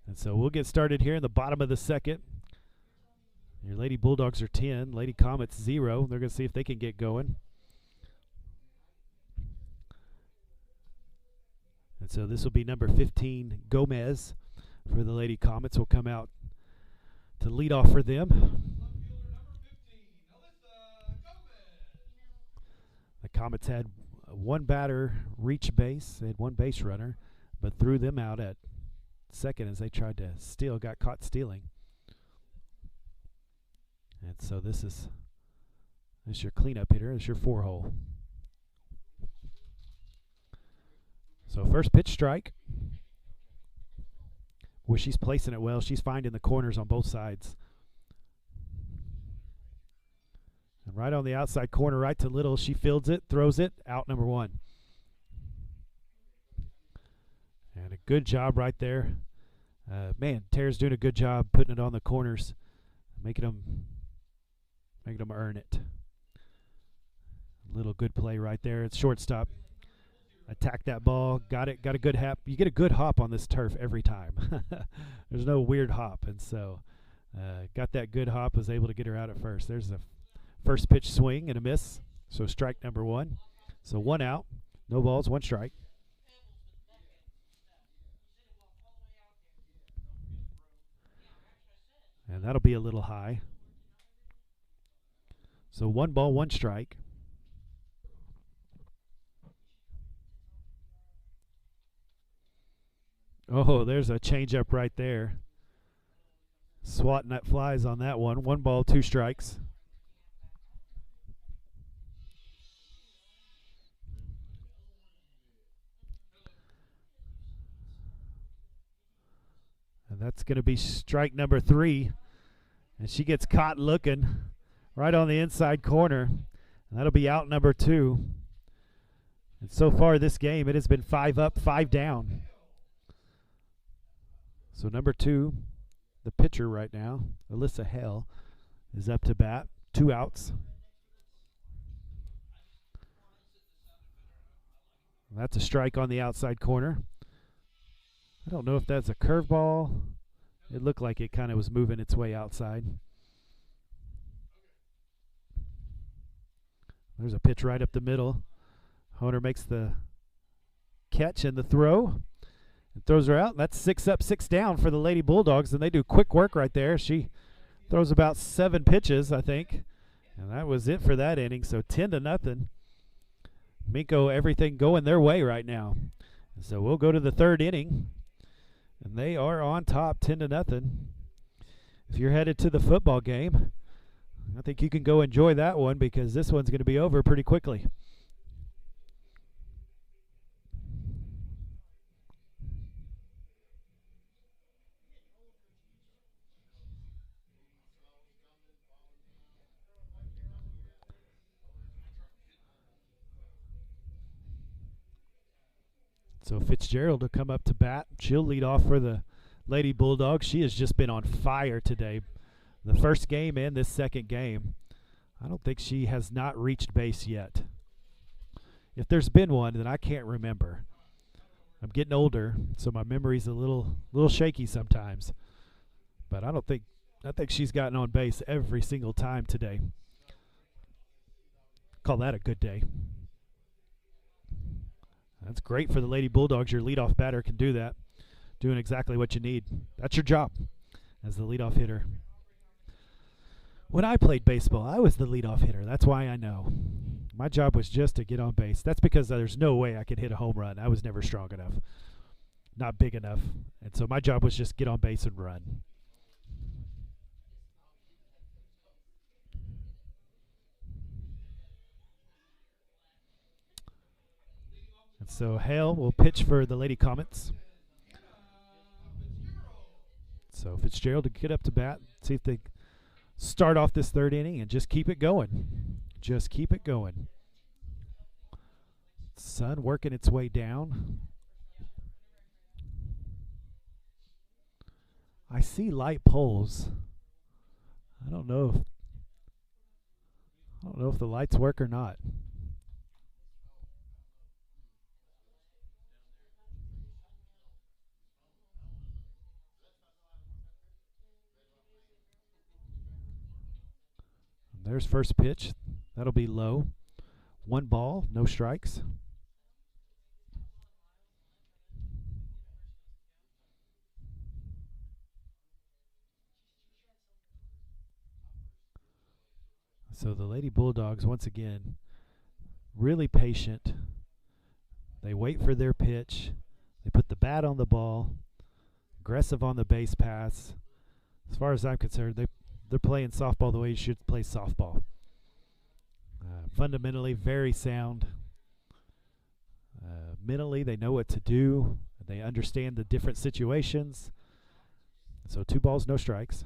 And so we'll get started here in the bottom of the 2nd. Your Lady Bulldogs are 10, Lady Comets 0. They're going to see if they can get going. And so this will be number 15, Gomez, for the Lady Comets. Will come out to lead off for them. The Comets had 1 batter reach base. They had 1 base runner, but threw them out at 2nd as they tried to steal, got caught stealing. And so this is your cleanup hitter. It's your 4-hole. So first pitch strike. Boy, she's placing it well. She's finding the corners on both sides. And right on the outside corner, right to Little. She fields it, throws it, out number 1. And a good job right there. Man, Tara's doing a good job putting it on the corners, making them earn it. Little good play right there. It's shortstop. Attack that ball. Got it. Got a good hop. You get a good hop on this turf every time. There's no weird hop. And so got that good hop. Was able to get her out at first. There's a first pitch swing and a miss. So strike number 1. So 1 out. No balls, 1 strike. And that'll be a little high. So 1 ball, 1 strike. Oh, there's a changeup right there. Swatting that flies on that one. 1 ball, 2 strikes. And that's going to be strike number 3. And she gets caught looking right on the inside corner. And that'll be out number 2. And so far this game, it has been 5 up, 5 down. So number 2, the pitcher right now, Alyssa Hale, is up to bat. 2 outs. That's a strike on the outside corner. I don't know if that's a curveball. It looked like it kind of was moving its way outside. There's a pitch right up the middle. Honer makes the catch and the throw and throws her out. That's 6 up, 6 down for the Lady Bulldogs, and they do quick work right there. She throws about 7 pitches, I think, and that was it for that inning. So 10-0. Minco, everything going their way right now. And so we'll go to the 3rd inning, and they are on top 10-0. If you're headed to the football game, I think you can go enjoy that one because this one's going to be over pretty quickly. So Fitzgerald will come up to bat. She'll lead off for the Lady Bulldogs. She has just been on fire today. The first game and this second game. I don't think she has not reached base yet. If there's been one, then I can't remember. I'm getting older, so my memory's a little shaky sometimes. But I think she's gotten on base every single time today. Call that a good day. That's great for the Lady Bulldogs. Your leadoff batter can do that. Doing exactly what you need. That's your job as the leadoff hitter. When I played baseball, I was the leadoff hitter. That's why I know. My job was just to get on base. That's because there's no way I could hit a home run. I was never strong enough. Not big enough. And so my job was just get on base and run. And so Hale will pitch for the Lady Comets. So Fitzgerald to get up to bat, see if they start off this 3rd inning and just keep it going. Just keep it going. Sun working its way down. I see light poles. I don't know if the lights work or not. There's first pitch. That'll be low. 1 ball, no strikes. So the Lady Bulldogs, once again, really patient. They wait for their pitch. They put the bat on the ball. Aggressive on the base pass. As far as I'm concerned, they're playing softball the way you should play softball. Fundamentally, very sound. Mentally, they know what to do. They understand the different situations. So 2 balls, no strikes.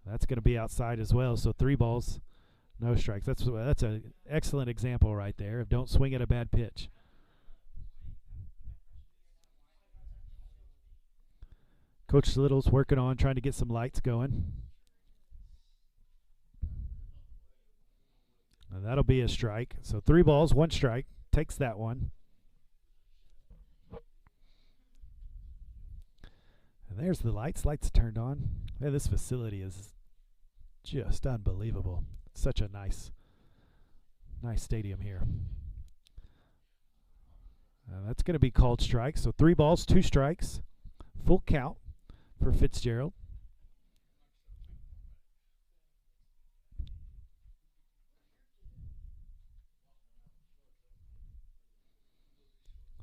That's going to be outside as well. So 3 balls, no strikes. That's an excellent example right there of don't swing at a bad pitch. Coach Little's working on trying to get some lights going. And that'll be a strike. So 3 balls, 1 strike. Takes that one. And there's the lights. Lights turned on. Man, this facility is just unbelievable. Such a nice stadium here. That's going to be called strike. So 3 balls, 2 strikes. Full count for Fitzgerald.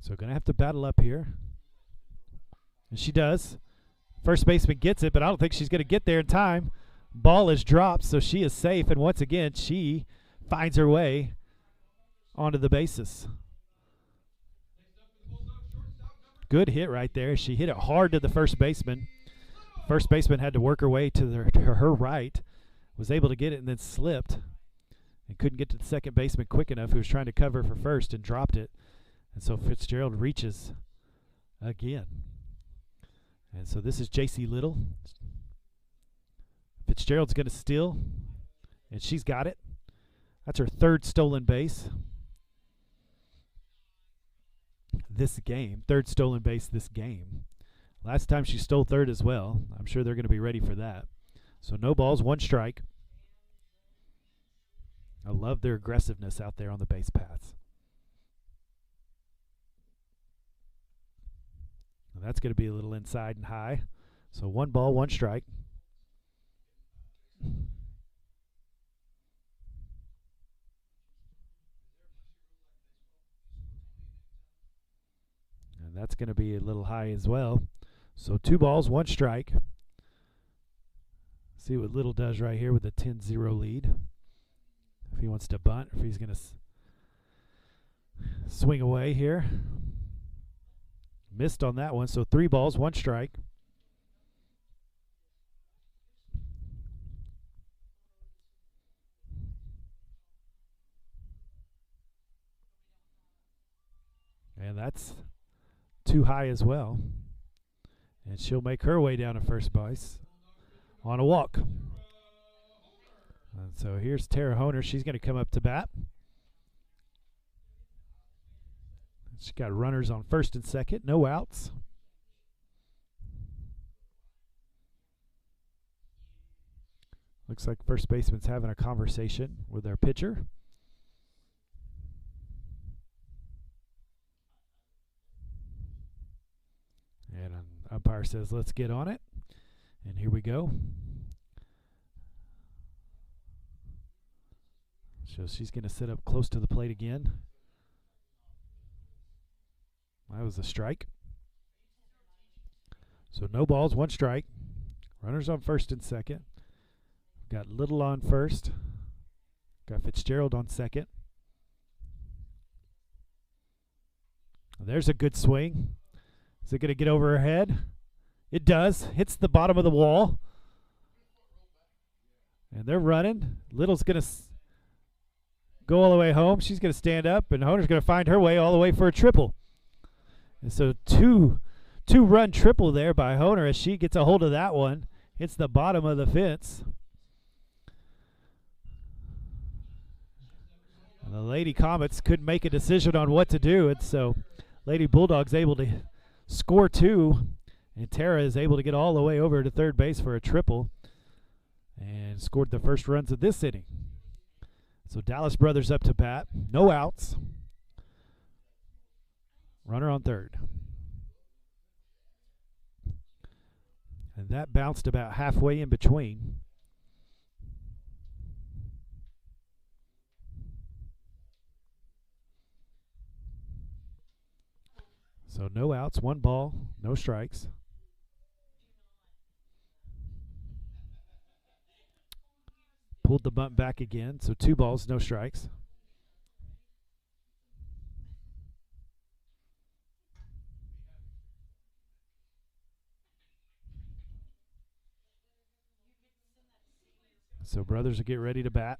So going to have to battle up here. And she does. First baseman gets it, but I don't think she's going to get there in time. Ball is dropped, so she is safe. And once again, she finds her way onto the bases. Good hit right there. She hit it hard to the first baseman. First baseman had to work her way to her right. Was able to get it and then slipped. And couldn't get to the second baseman quick enough, who was trying to cover for first and dropped it. And so Fitzgerald reaches again. And so this is J.C. Little. Fitzgerald's going to steal, and she's got it. That's her 3rd stolen base this game. 3rd stolen base this game. Last time she stole 3rd as well. I'm sure they're going to be ready for that. So no balls, 1 strike. I love their aggressiveness out there on the base paths. And that's going to be a little inside and high. So 1 ball, 1 strike. And that's going to be a little high as well. So 2 balls, 1 strike. See what Little does right here with a 10-0 lead. If he wants to bunt, if he's going to swing away here. Missed on that one, so 3 balls, 1 strike. And that's too high as well. And she'll make her way down to first base on a walk. And so here's Tara Honer. She's going to come up to bat. She's got runners on first and second, no outs. Looks like first baseman's having a conversation with their pitcher. And an umpire says, let's get on it. And here we go. So she's going to sit up close to the plate again. That was a strike. So no balls, 1 strike. Runners on first and second. Got Little on first. Got Fitzgerald on second. There's a good swing. Is it going to get over her head? It does. Hits the bottom of the wall. And they're running. Little's going to go all the way home. She's going to stand up, and Honer's going to find her way all the way for a triple. And so two-run triple there by Honer as she gets a hold of that one. Hits the bottom of the fence. And the Lady Comets couldn't make a decision on what to do, and so Lady Bulldogs able to score 2, and Tara is able to get all the way over to third base for a triple and scored the first runs of this inning. So Dallas Brothers up to bat, no outs. Runner on third. And that bounced about halfway in between. So no outs, 1 ball, no strikes. Pulled the bunt back again, so 2 balls, no strikes. So Brothers will get ready to bat.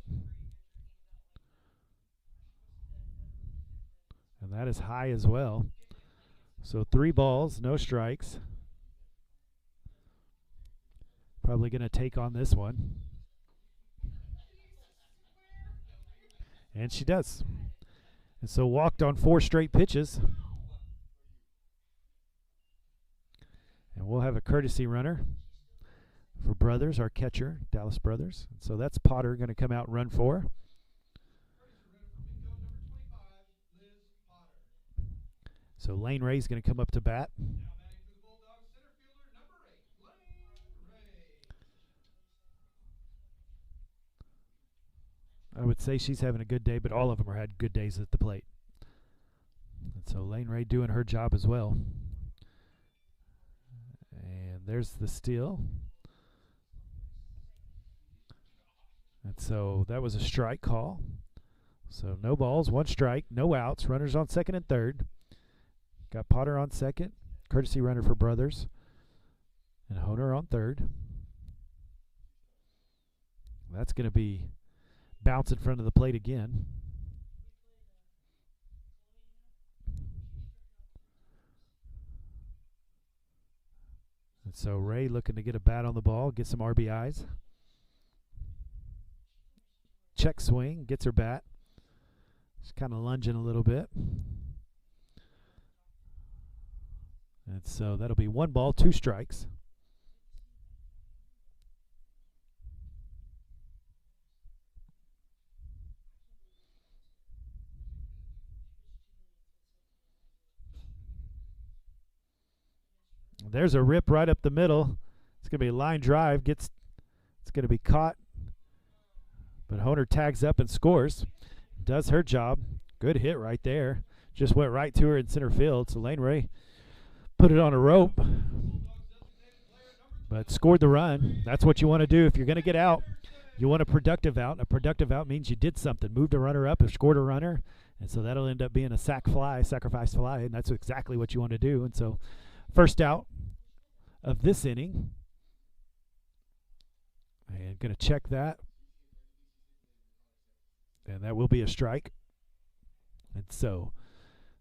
And that is high as well. So 3 balls, no strikes. Probably going to take on this one. And she does. And so walked on 4 straight pitches. And we'll have a courtesy runner for Brothers, our catcher, Dallas Brothers. And so that's Potter going to come out and run 4. So Lane Ray's going to come up to bat. I would say she's having a good day, but all of them are had good days at the plate. And so Lane Ray doing her job as well. And there's the steal. And so that was a strike call. So no balls, 1 strike, no outs. Runners on second and third. Got Potter on second. Courtesy runner for Brothers. And Honer on third. That's going to be bounce in front of the plate again. And so Ray looking to get a bat on the ball, get some RBIs. Check swing, gets her bat. She's kind of lunging a little bit. And so that'll be 1 ball, 2 strikes. There's a rip right up the middle. It's going to be a line drive. It's going to be caught. But Honer tags up and scores. Does her job. Good hit right there. Just went right to her in center field. So Lane Ray put it on a rope. But scored the run. That's what you want to do if you're going to get out. You want a productive out. A productive out means you did something. Moved a runner up or scored a runner. And so that'll end up being a sacrifice fly. And that's exactly what you want to do. And so first out of this inning. And going to check that. And that will be a strike. And so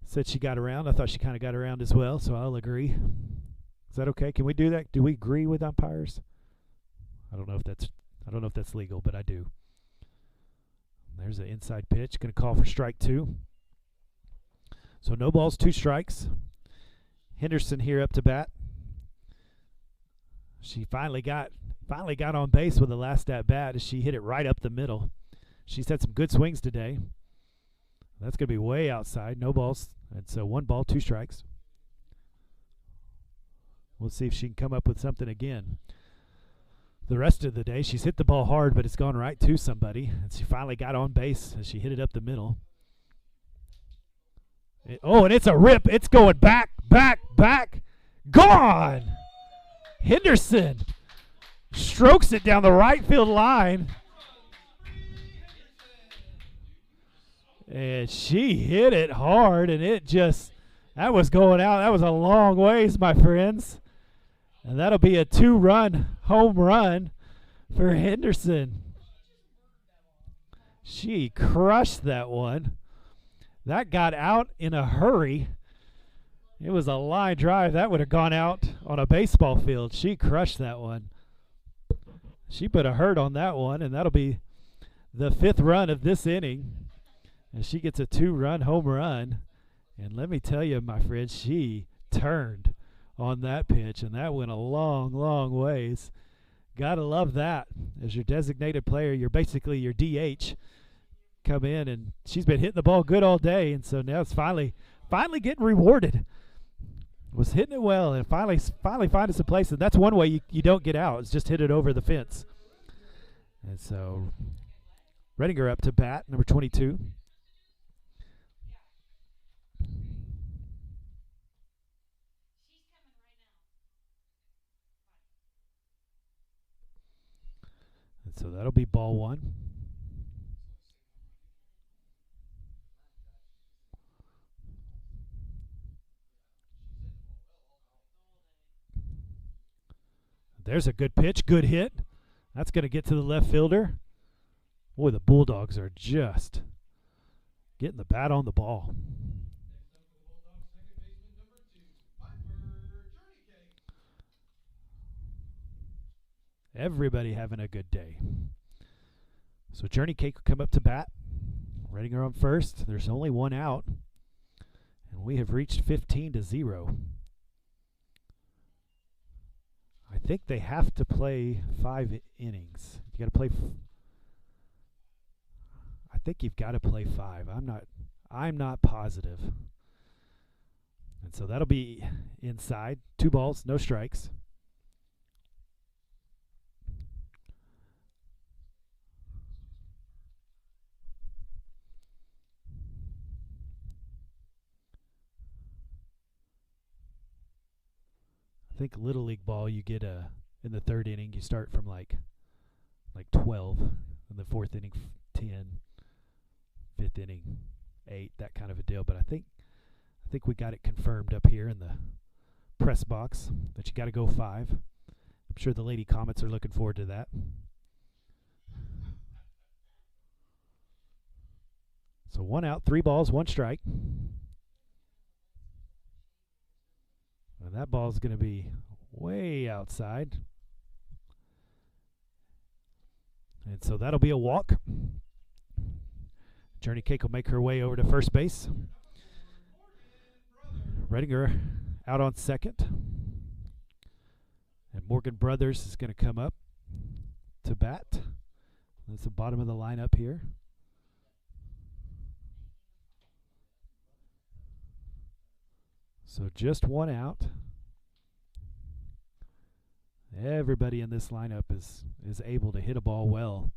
said she got around. I thought she kind of got around as well, so I'll agree. Is that okay? Can we do that? Do we agree with umpires? I don't know if that's legal, but I do. There's an inside pitch. Going to call for strike 2. So no balls, 2 strikes. Henderson here up to bat. She finally got on base with the last at bat as she hit it right up the middle. She's had some good swings today. That's going to be way outside. No balls. And so 1 ball, 2 strikes. We'll see if she can come up with something again. The rest of the day, she's hit the ball hard, but it's gone right to somebody. And she finally got on base as she hit it up the middle. And it's a rip. It's going back. Gone! Henderson strokes it down the right field line. And she hit it hard, and that was going out. That was a long ways, my friends. And that'll be a 2-run home run for Henderson. She crushed that one. That got out in a hurry. It was a line drive. That would have gone out on a baseball field. She crushed that one. She put a hurt on that one, and that'll be the 5th run of this inning. And she gets a 2-run home run. And let me tell you, my friend, she turned on that pitch, and that went a long, long ways. Gotta love that. As your designated player, you're basically your DH. Come in, and she's been hitting the ball good all day, and so now it's finally getting rewarded. Was hitting it well, and finally finding some place. And that's one way you don't get out, is just hit it over the fence. And so Redinger up to bat, number 22. And so that'll be ball 1. There's a good pitch, good hit. That's going to get to the left fielder. Boy, the Bulldogs are just getting the bat on the ball. Everybody having a good day. So Journey Cake will come up to bat. Redinger on first. There's only 1 out. And we have reached 15-0. I think they have to play 5 innings. You got to play. I think you've got to play 5. I'm not positive. And so that'll be inside. 2 balls, no strikes. I think Little League ball, you get in the 3rd inning, you start from like 12, in the 4th inning 10, 5th inning 8, that kind of a deal. But I think we got it confirmed up here in the press box that you got to go 5. I'm sure the Lady Comets are looking forward to that. So 1 out, 3 balls, 1 strike. And that ball is going to be way outside. And so that'll be a walk. Journey Cake will make her way over to first base. Redinger out on second. And Morgan Brothers is going to come up to bat. That's the bottom of the lineup here. So just 1 out. Everybody in this lineup is able to hit a ball well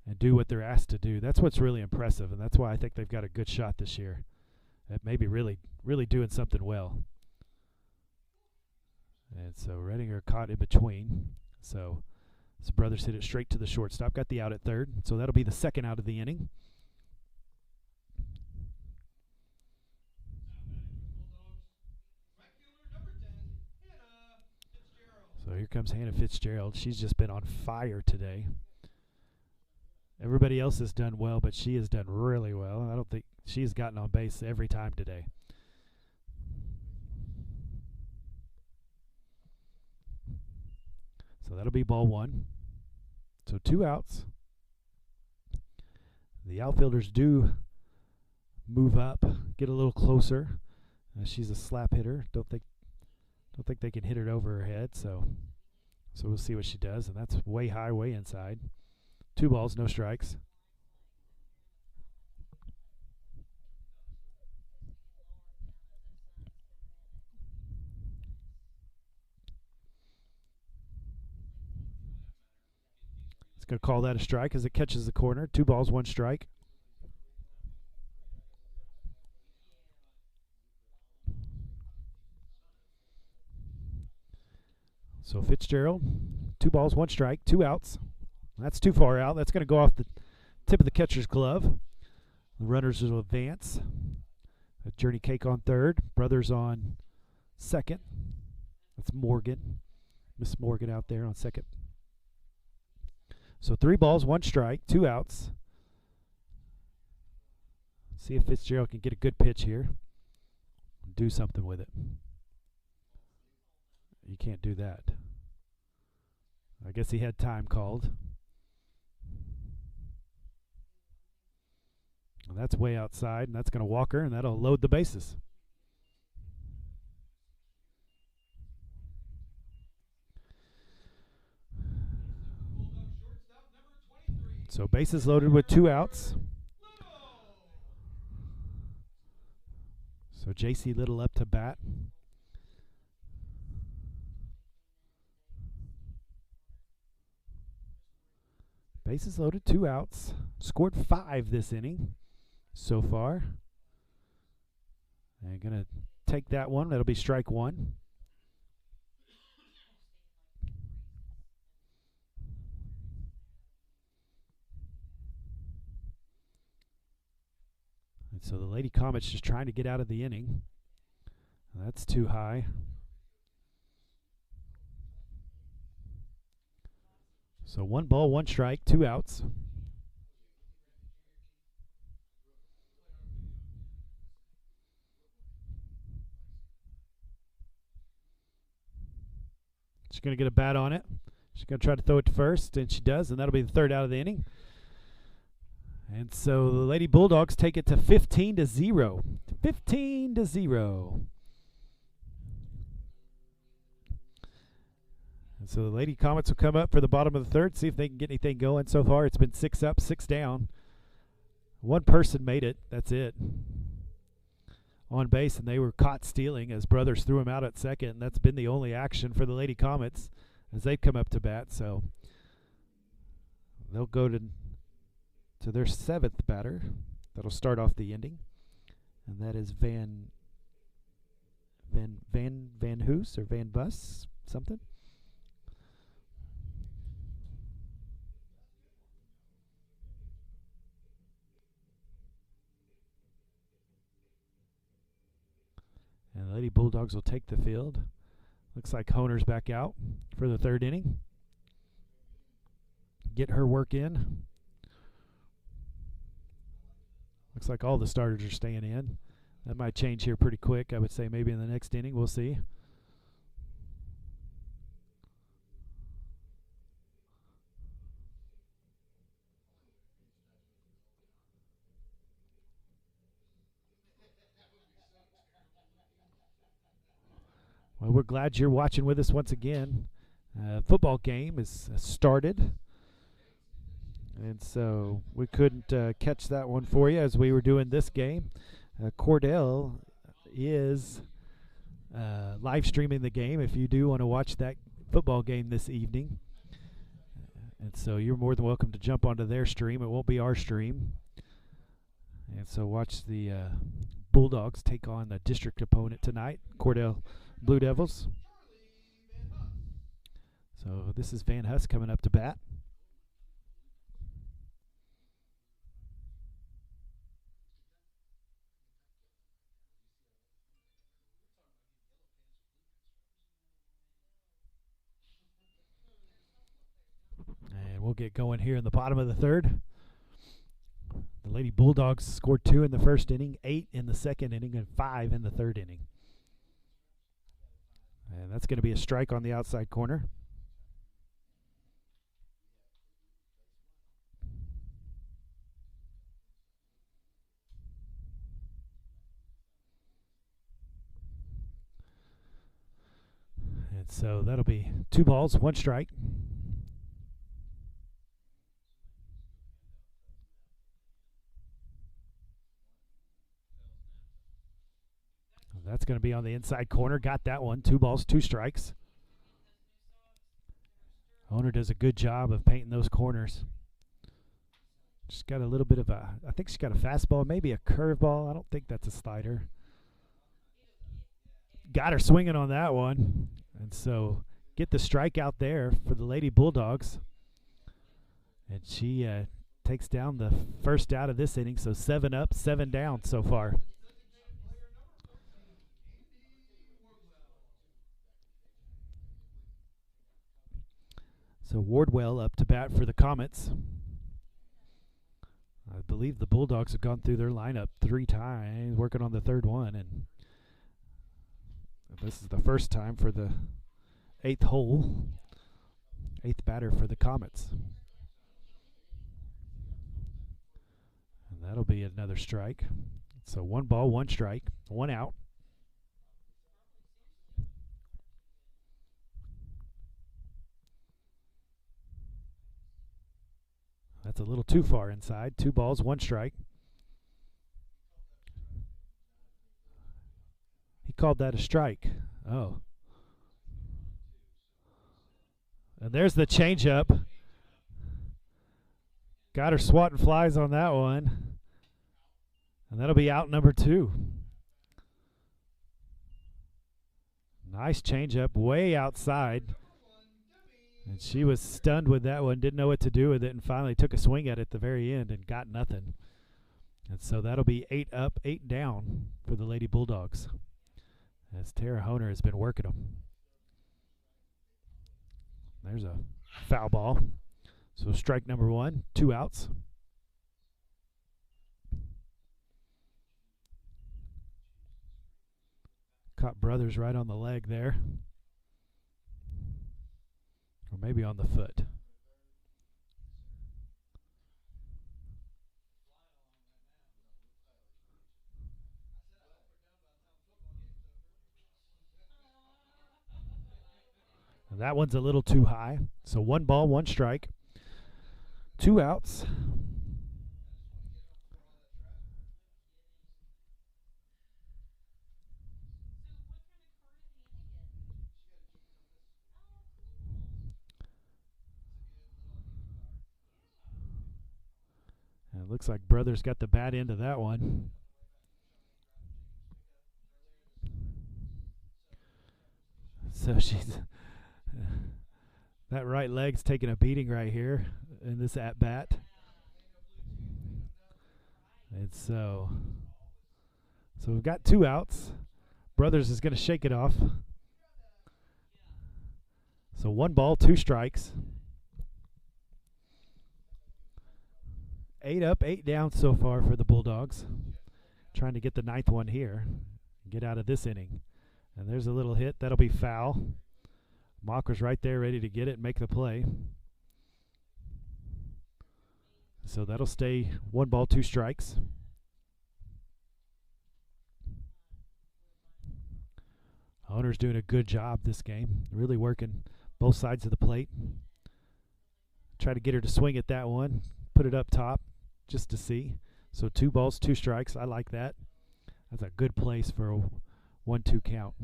and do what they're asked to do. That's what's really impressive, and that's why I think they've got a good shot this year at maybe really doing something well. And so Redinger caught in between. So his brothers hit it straight to the shortstop. Got the out at third. So that'll be the second out of the inning. So here comes Hannah Fitzgerald. She's just been on fire today. Everybody else has done well, but she has done really well. I don't think she's gotten on base every time today. So that'll be ball one. So 2 outs. The outfielders do move up, get a little closer. She's a slap hitter. Don't think they can hit it over her head. So we'll see what she does, and that's way high, way inside. 2 balls, no strikes. Going to call that a strike as it catches the corner. 2 balls, 1 strike. So Fitzgerald, 2 balls, 1 strike, 2 outs. That's too far out. That's going to go off the tip of the catcher's glove. The runners will advance. Journey Cake on third. Brothers on second. That's Morgan. Miss Morgan out there on second. So 3 balls, 1 strike, 2 outs. See if Fitzgerald can get a good pitch here. Do something with it. You can't do that. I guess he had time called. Well, that's way outside, and that's going to walk her, and that'll load the bases. So bases loaded with 2 outs. So J.C. Little up to bat. Bases loaded, 2 outs. Scored 5 this inning so far. And going to take that one. That'll be strike 1. So the Lady Comet's just trying to get out of the inning. That's too high. So 1 ball, 1 strike, 2 outs. She's going to get a bat on it. She's going to try to throw it to first, and she does, and that'll be the 3rd out of the inning. And so the Lady Bulldogs take it to 15-0. 15-0. And so the Lady Comets will come up for the bottom of the 3rd, see if they can get anything going. So far it's been 6 up, 6 down. 1 person made it. That's it. On base, and they were caught stealing as brothers threw him out at second. And that's been the only action for the Lady Comets as they've come up to bat. So they'll go to their 7th batter. That'll start off the inning, and that is Van Hoos or Van Bus something. And the Lady Bulldogs will take the field. Looks like Honer's back out for the 3rd inning. Get her work in. Looks like all the starters are staying in. That might change here pretty quick. I would say maybe in the next inning. We'll see. Well, we're glad you're watching with us once again. Football game is started. And so we couldn't catch that one for you as we were doing this game. Cordell is live streaming the game. If you do want to watch that football game this evening. And so you're more than welcome to jump onto their stream. It won't be our stream. And so watch the Bulldogs take on the district opponent tonight, Cordell Blue Devils. So this is Van Huss coming up to bat. And we'll get going here in the bottom of the third. The Lady Bulldogs scored 2 in the first inning, 8 in the second inning, and 5 in the third inning. And that's going to be a strike on the outside corner. And so that'll be 2 balls, 1 strike. That's going to be on the inside corner. Got that one. 2 balls, 2 strikes. Owner does a good job of painting those corners. She's got a little bit of a, I think she's got a fastball, maybe a curveball. I don't think that's a slider. Got her swinging on that one. And so get the strikeout there for the Lady Bulldogs. And she takes down the first out of this inning. So 7 up, 7 down so far. So Wardwell up to bat for the Comets. I believe the Bulldogs have gone through their lineup 3 times, working on the third one, and this is the first time for the 8th hole, 8th batter for the Comets. And that'll be another strike. So 1 ball, 1 strike, 1 out. That's a little too far inside. 2 balls, 1 strike. He called that a strike. Oh. And there's the changeup. Got her swatting flies on that one. And that'll be out number 2. Nice changeup way outside. And she was stunned with that one, didn't know what to do with it, and finally took a swing at it at the very end and got nothing. And so that'll be 8 up, 8 down for the Lady Bulldogs, as Tara Honer has been working them. There's a foul ball. So strike number 1, 2 outs. Caught Brothers right on the leg there. Or maybe on the foot. And that one's a little too high. So 1 ball, 1 strike. 2 outs. And it looks like Brothers got the bat end of that one. So she's that right leg's taking a beating right here in this at bat. And so we've got 2 outs. Brothers is going to shake it off. So 1 ball, 2 strikes. 8 up, 8 down so far for the Bulldogs. Trying to get the 9th one here. Get out of this inning. And there's a little hit. That'll be foul. Mock was right there ready to get it and make the play. So that'll stay 1 ball, 2 strikes. Owner's doing a good job this game. Really working both sides of the plate. Try to get her to swing at that one. Put it up top just to see. So 2 balls, 2 strikes. I like that. That's a good place for a 1-2 count.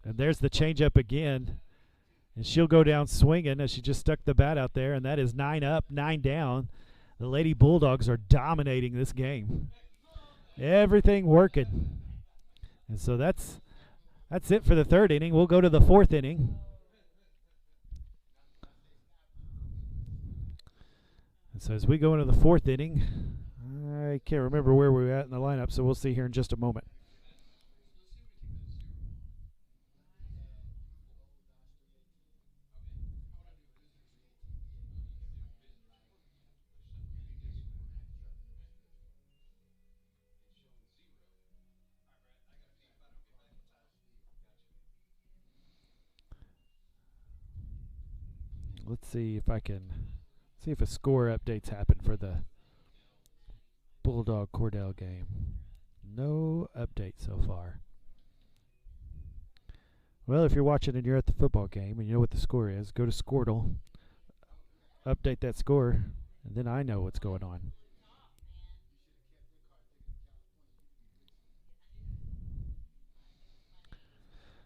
And there's the changeup again. And she'll go down swinging as she just stuck the bat out there. And that is 9 up, 9 down. The Lady Bulldogs are dominating this game. Everything working. And so that's it for the third inning. We'll go to the fourth inning. And so as we go into the fourth inning, I can't remember where we're at in the lineup, so we'll see here in just a moment. Let's see if I can see if a score updates happen for the Bulldog Cordell game. No update so far. Well, if you're watching and you're at the football game and you know what the score is, go to Squirtle, update that score, and then I know what's going on.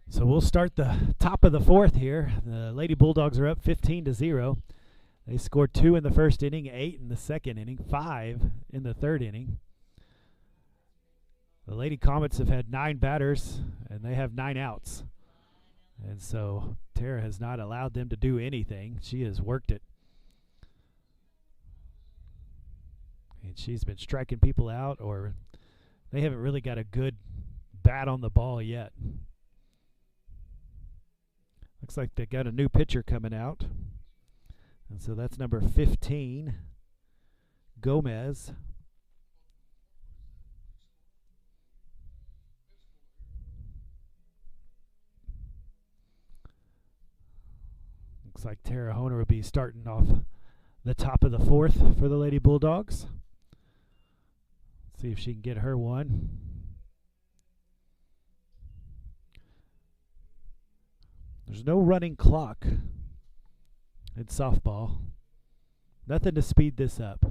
So we'll start the top of the fourth here. The Lady Bulldogs are up 15-0. They scored 2 in the first inning, 8 in the second inning, 5 in the third inning. The Lady Comets have had 9 batters, and they have 9 outs. And so Tara has not allowed them to do anything. She has worked it. And she's been striking people out, or they haven't really got a good bat on the ball yet. Looks like they got a new pitcher coming out. And so that's number 15, Gomez. Looks like Tara Honer will be starting off the top of the fourth for the Lady Bulldogs. See if she can get her one. There's no running clock in softball. Nothing to speed this up.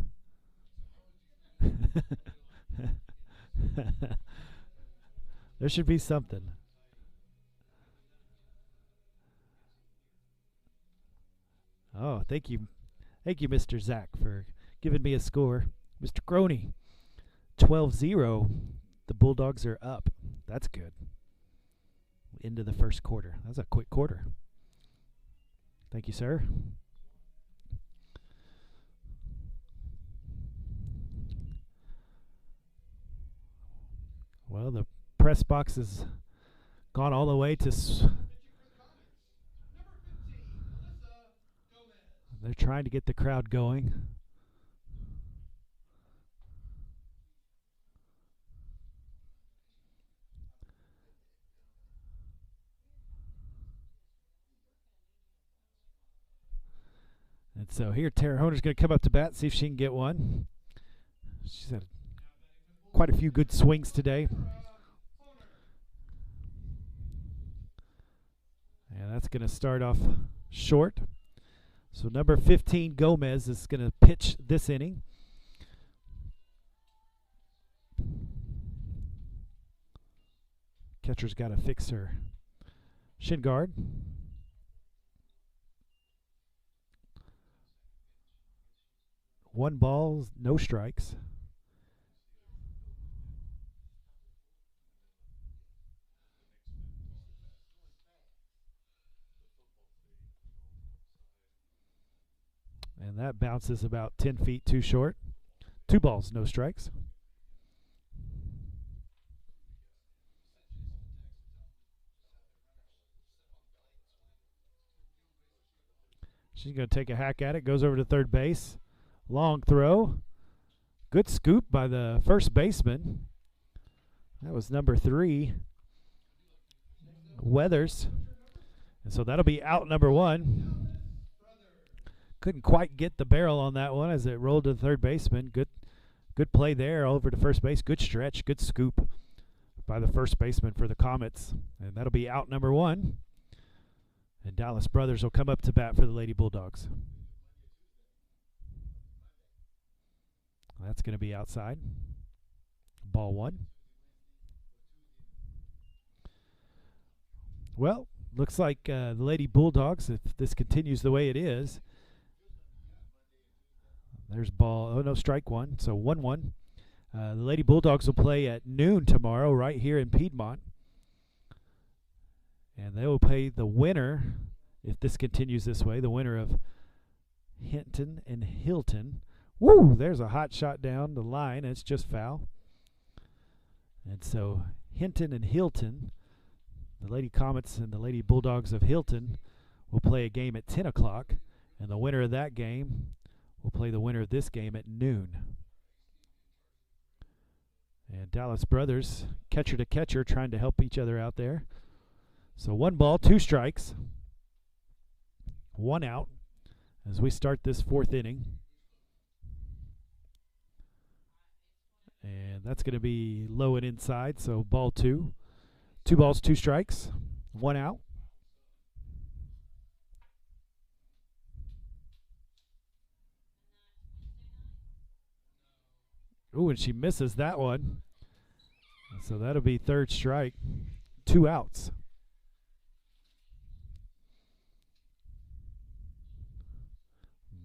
There should be something. Oh, thank you. Thank you, Mr. Zach, for giving me a score. Mr. Groney, 12-0. The Bulldogs are up. That's good. Into the first quarter. That was a quick quarter. Thank you, sir. Well, the press box has gone all the way to... They're trying to get the crowd going. And so here, Tara Honer's going to come up to bat, see if she can get one. She's had quite a few good swings today. And that's going to start off short. So number 15, Gomez, is going to pitch this inning. Catcher's got to fix her shin guard. One ball, no strikes. And that bounces about 10 feet too short. 2 balls, no strikes. She's going to take a hack at it, goes over to third base. Long throw. Good scoop by the first baseman. That was number 3, Weathers. And so that'll be out number 1. Couldn't quite get the barrel on that one as it rolled to the third baseman. Good play there over to first base. Good stretch, good scoop by the first baseman for the Comets. And that'll be out number 1. And Dallas Brothers will come up to bat for the Lady Bulldogs. That's going to be outside. Ball 1. Well, looks like the Lady Bulldogs, if this continues the way it is. There's ball. Oh, no, strike one. So 1-1. The Lady Bulldogs will play at noon tomorrow right here in Piedmont. And they will play the winner, if this continues this way, the winner of Hinton and Hilton. Woo! There's a hot shot down the line. It's just foul. And so Hinton and Hilton, the Lady Comets and the Lady Bulldogs of Hilton, will play a game at 10 o'clock. And the winner of that game will play the winner of this game at noon. And Dallas Brothers, catcher to catcher, trying to help each other out there. So 1 ball, 2 strikes, 1 out as we start this 4th inning. And that's going to be low and inside, so ball 2. 2 balls, 2 strikes, 1 out. Ooh, and she misses that one. So that'll be 3rd strike, 2 outs.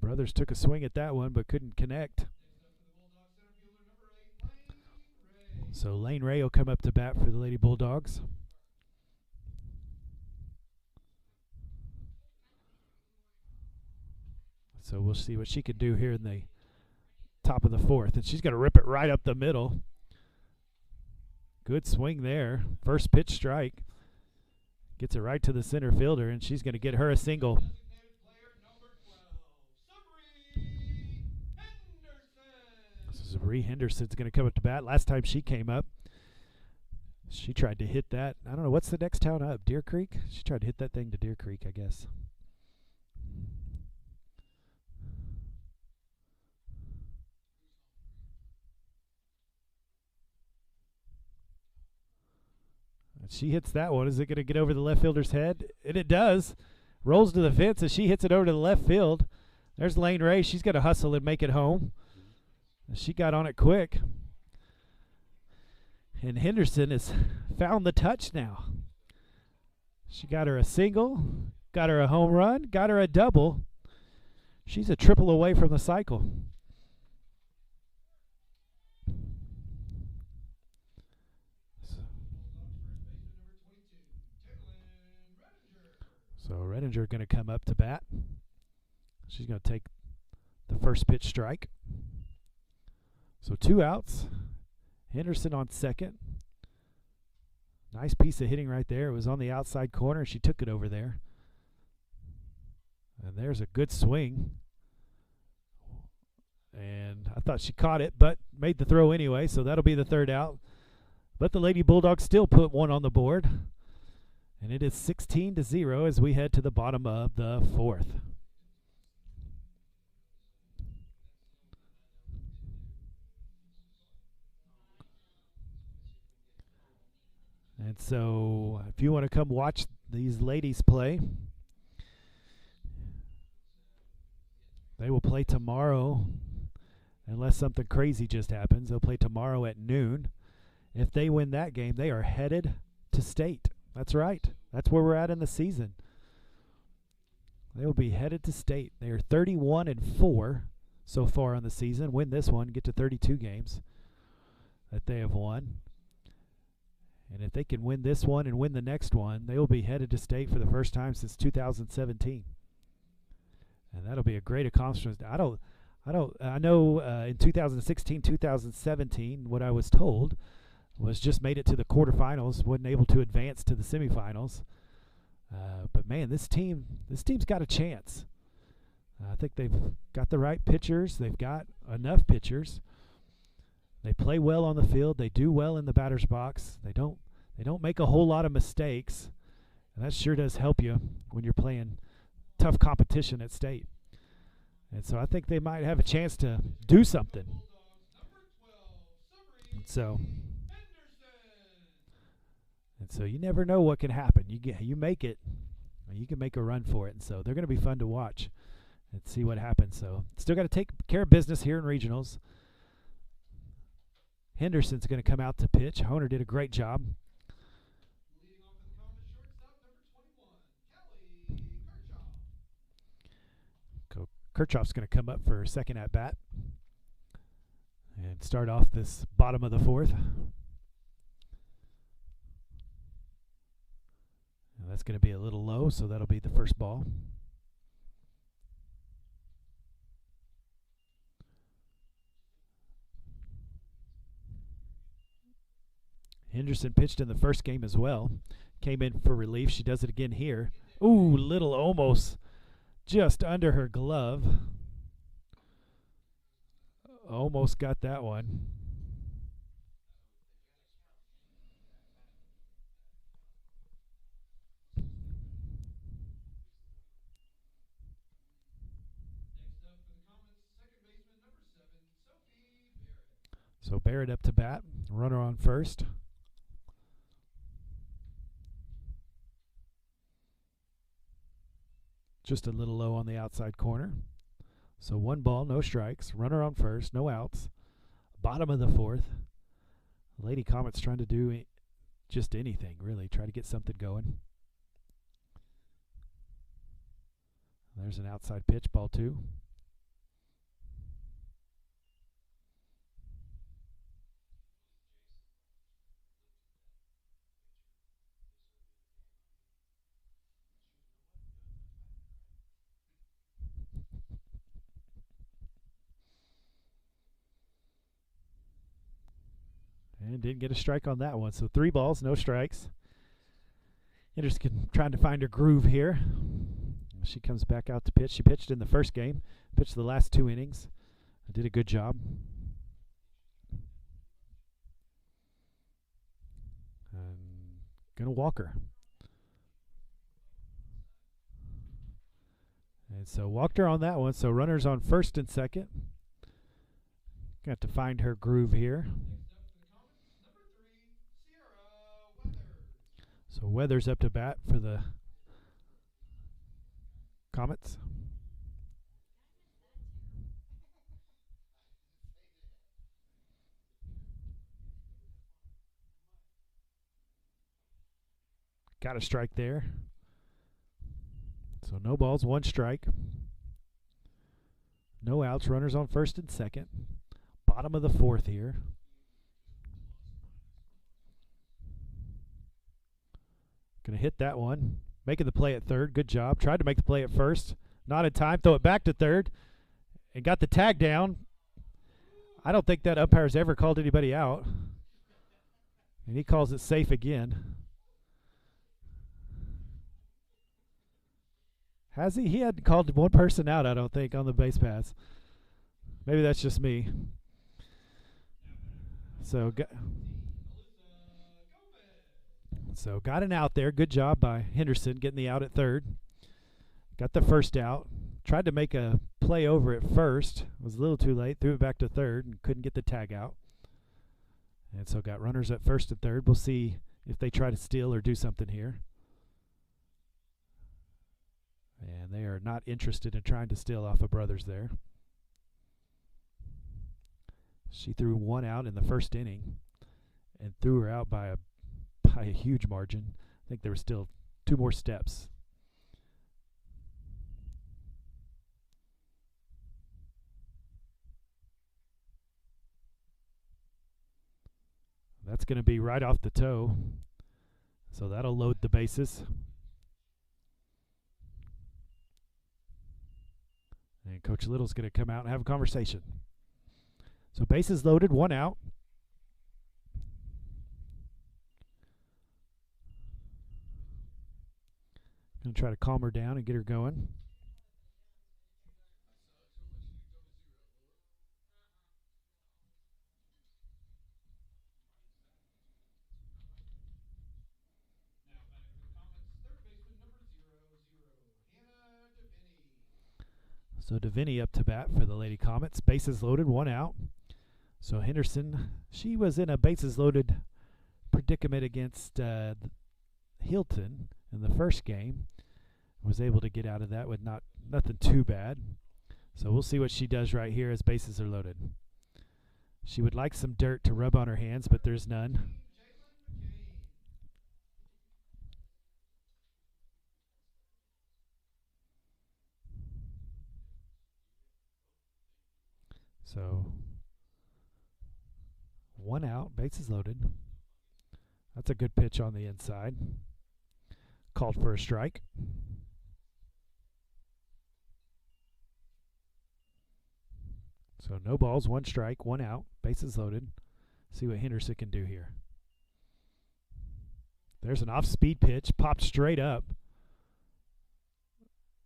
Brothers took a swing at that one but couldn't connect. So Lane Ray will come up to bat for the Lady Bulldogs. So we'll see what she can do here in the top of the 4th. And she's going to rip it right up the middle. Good swing there. First pitch strike. Gets it right to the center fielder, and she's going to get her a single. So Bree Henderson's going to come up to bat. Last time she came up, she tried to hit that. I don't know, what's the next town up? Deer Creek? She tried to hit that thing to Deer Creek, I guess. And she hits that one. Is it going to get over the left fielder's head? And it does. Rolls to the fence as she hits it over to the left field. There's Lane Ray. She's going to hustle and make it home. She got on it quick. And Henderson has found the touch now. She got her a single, got her a home run, got her a double. She's a triple away from the cycle. So Redinger going to come up to bat. She's going to take the first pitch strike. So 2 outs. Henderson on second. Nice piece of hitting right there. It was on the outside corner. She took it over there. And there's a good swing. And I thought she caught it, but made the throw anyway, so that'll be the 3rd out. But the Lady Bulldogs still put 1 on the board. And it is 16-0 as we head to the bottom of the 4th. And so if you want to come watch these ladies play, they will play tomorrow unless something crazy just happens. They'll play tomorrow at noon. If they win that game, they are headed to state. That's right. That's where we're at in the season. They will be headed to state. They are 31-4 so far on the season. Win this one, get to 32 games that they have won. And if they can win this one and win the next one, they will be headed to state for the first time since 2017. And that'll be a great accomplishment. I know in 2016, 2017, what I was told was just made it to the quarterfinals, wasn't able to advance to the semifinals. But man, this team's got a chance. I think they've got the right pitchers. They've got enough pitchers. They play well on the field. They do well in the batter's box. They don't make a whole lot of mistakes, and that sure does help you when you're playing tough competition at state. And so I think they might have a chance to do something. And so you never know what can happen. You make it, you can make a run for it. And so they're going to be fun to watch and see what happens. So still got to take care of business here in regionals. Henderson's going to come out to pitch. Honer did a great job. Kirchhoff's going to come up for second at bat and start off this bottom of the fourth. And that's going to be a little low, so that'll be the first ball. Henderson pitched in the first game as well. Came in for relief. She does it again here. Ooh, little almost just under her glove. Almost got that one. So Barrett up to bat. Runner on first. Just a little low on the outside corner. So 1 ball, no strikes. Runner on first, no outs. Bottom of the fourth. Lady Comet's trying to do just anything, really. Try to get something going. There's an outside pitch, ball 2. And didn't get a strike on that one. So 3 balls, no strikes. Henderson trying to find her groove here. She comes back out to pitch. She pitched in the first game, pitched the last 2 innings. Did a good job. And gonna walk her. And so walked her on that one. So runners on first and second. Got to find her groove here. So Weathers up to bat for the Comets. Got a strike there. So no balls, 1 strike. No outs, runners on first and second. Bottom of the fourth here. Going to hit that one. Making the play at third. Good job. Tried to make the play at first. Not in time. Throw it back to third. And got the tag down. I don't think that umpire's ever called anybody out. And he calls it safe again. Has he? He hadn't called 1 person out, I don't think, on the base paths. Maybe that's just me. So got an out there. Good job by Henderson getting the out at third. Got the first out. Tried to make a play over at first. Was a little too late. Threw it back to third and couldn't get the tag out. And so got runners at first and third. We'll see if they try to steal or do something here. And they are not interested in trying to steal off of Brothers there. She threw 1 out in the first inning and threw her out by a huge margin. I think there were still 2 more steps. That's going to be right off the toe. So that'll load the bases. And Coach Little's going to come out and have a conversation. So bases loaded, 1 out. Going to try to calm her down and get her going. So Deviney up to bat for the Lady Comets. Bases loaded, 1 out. So Henderson, she was in a bases loaded predicament against Hinton in the first game. Was able to get out of that with nothing too bad. So we'll see what she does right here as bases are loaded. She would like some dirt to rub on her hands, but there's none. So 1 out, bases loaded. That's a good pitch on the inside. Called for a strike. So no balls, 1 strike, 1 out, bases loaded. See what Henderson can do here. There's an off-speed pitch, popped straight up.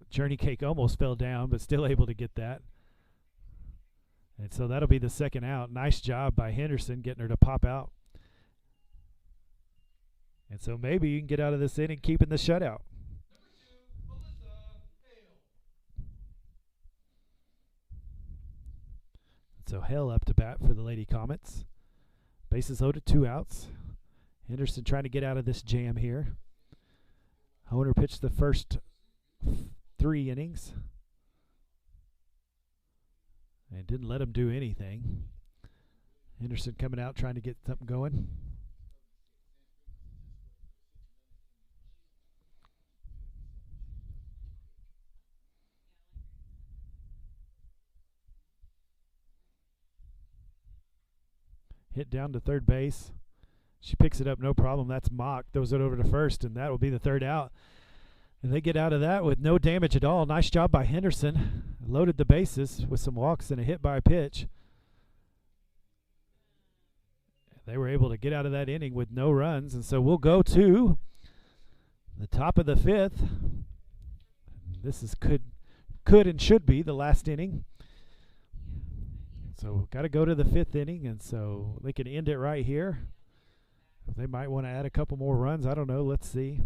Journey Cake almost fell down, but still able to get that. And so that'll be the 2nd out. Nice job by Henderson getting her to pop out. And so maybe you can get out of this inning keeping the shutout. So Hale up to bat for the Lady Comets. Bases loaded, 2 outs. Henderson trying to get out of this jam here. Honer pitched the first 3 innings and didn't let him do anything. Henderson coming out trying to get something going. Hit down to third base. She picks it up, no problem. That's Mock. Throws it over to first, and that will be the 3rd out. And they get out of that with no damage at all. Nice job by Henderson. Loaded the bases with some walks and a hit by a pitch. They were able to get out of that inning with no runs, and so we'll go to the top of the 5th. This is could and should be the last inning. So got to go to the 5th inning, and so they can end it right here. They might want to add a couple more runs. I don't know. Let's see.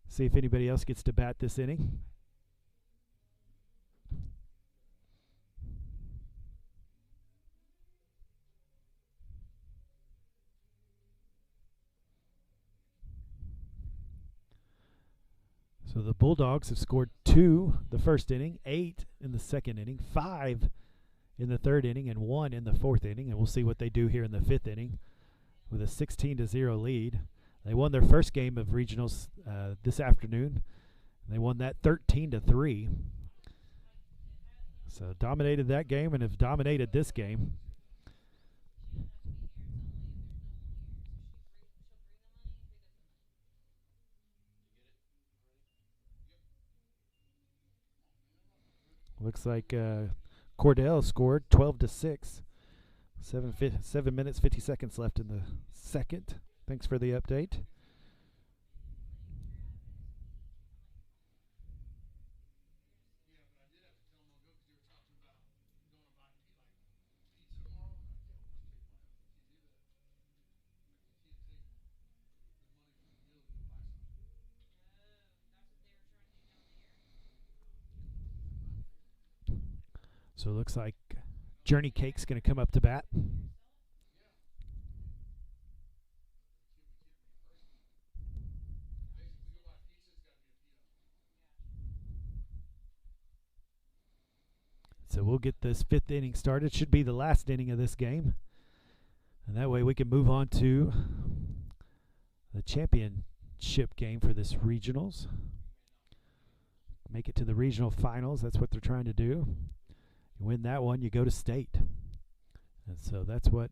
See if anybody else gets to bat this inning. So the Bulldogs have scored 2 the first inning, 8 in the 2nd inning, 5 in the 3rd inning, and 1 in the 4th inning. And we'll see what they do here in the 5th inning with a 16-0 lead. They won their first game of regionals this afternoon. They won that 13-3. So dominated that game and have dominated this game. Looks like Cordell scored 12-6. 7 minutes, 50 seconds left in the 2nd. Thanks for the update. So it looks like Journey Cake's going to come up to bat. So we'll get this 5th inning started. Should be the last inning of this game. And that way we can move on to the championship game for this regionals. Make it to the regional finals. That's what they're trying to do. You win that one, you go to state. And so that's what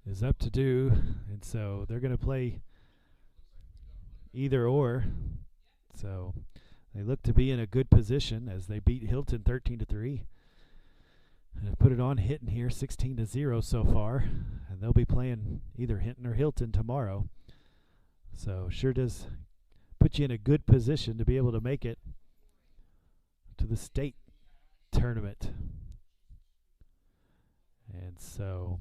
is up to do. And so they're going to play either or. So they look to be in a good position as they beat Hinton 13-3. And have put it on Hinton here 16-0 so far. And they'll be playing either Hinton or Hinton tomorrow. So sure does put you in a good position to be able to make it to the state tournament. And so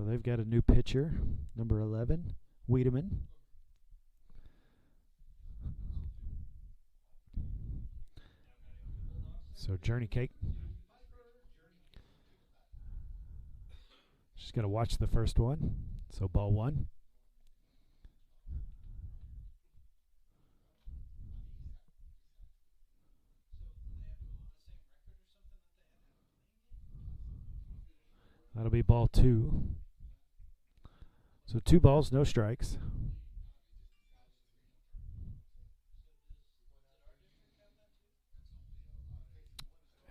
they've got a new pitcher, number 11, Wiedemann. So Journey Cake. She's going to watch the first one. So ball 1. That'll be ball 2. So 2 balls, no strikes.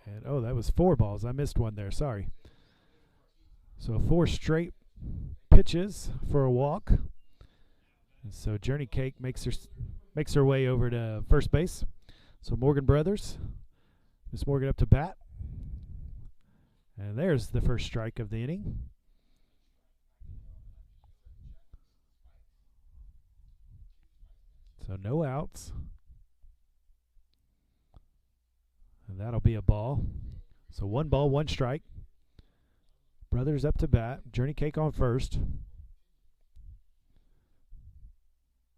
And oh, that was 4 balls. I missed one there. Sorry. So 4 straight pitches for a walk. And so Journey Cake makes her way over to first base. So Morgan Brothers, Miss Morgan up to bat. And there's the first strike of the inning. So no outs. And that'll be a ball. So 1 ball, 1 strike. Brothers up to bat. Journey Cake on first. And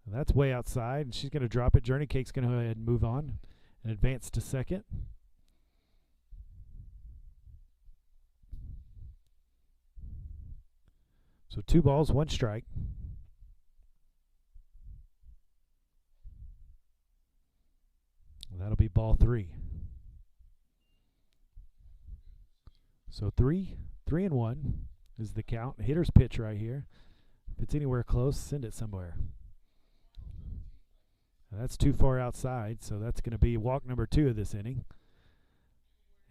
that's way outside. And she's going to drop it. Journey Cake's going to go ahead and move on and advance to second. So 2 balls, 1 strike. And that'll be ball 3. So 3-1 is the count. Hitter's pitch right here. If it's anywhere close, send it somewhere. Now that's too far outside, so that's going to be walk number 2 of this inning.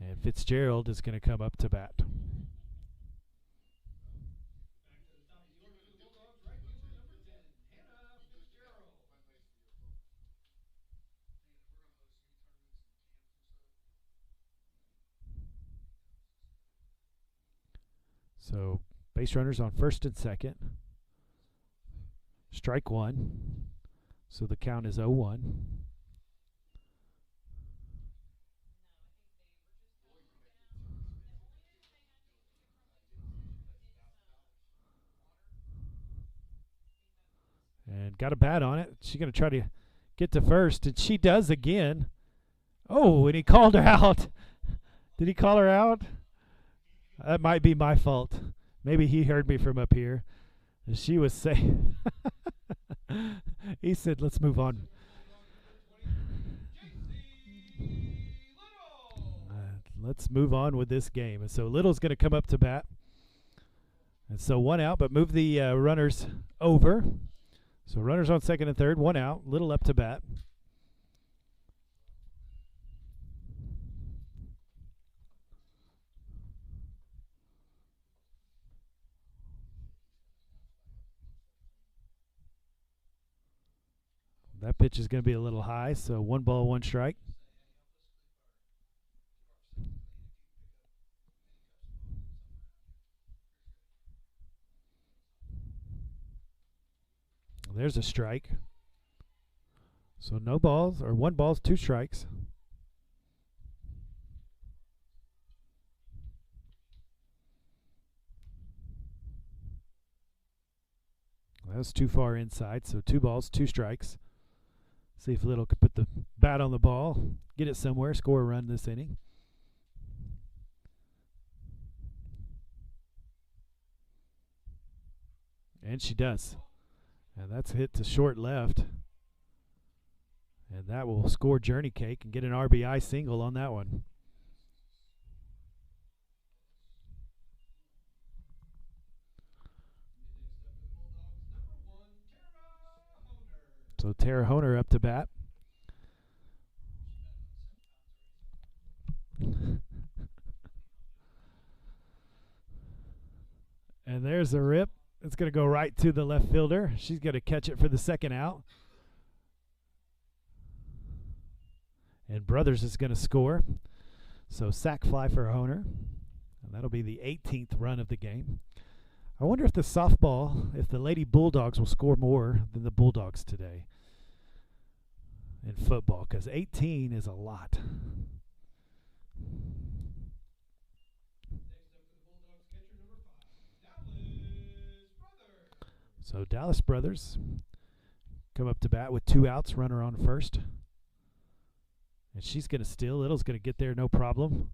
And Fitzgerald is going to come up to bat. So base runners on first and second. Strike 1. So the count is 0-1. And got a bat on it. She's going to try to get to first, and she does again. Oh, and he called her out. Did he call her out? That might be my fault. Maybe he heard me from up here. She was saying, he said, let's move on. Let's move on with this game. And so Little's going to come up to bat. And so 1 out, but move the runners over. So runners on second and third, 1 out. Little up to bat. That pitch is going to be a little high, so 1 ball, 1 strike. There's a strike. So no balls, or 1 ball, 2 strikes. That was too far inside, so 2 balls, 2 strikes. See if Little could put the bat on the ball, get it somewhere, score a run this inning. And she does. And that's hit to short left. And that will score Journey Cake and get an RBI single on that one. So Tara Honer up to bat. And there's a rip. It's going to go right to the left fielder. She's going to catch it for the second out. And Brothers is going to score. So sac fly for Honer. And that'll be the 18th run of the game. I wonder if the softball, if the Lady Bulldogs will score more than the Bulldogs today in football, because 18 is a lot. So Dallas Brothers come up to bat with 2 outs, runner on first. And she's going to steal. Little's going to get there, no problem.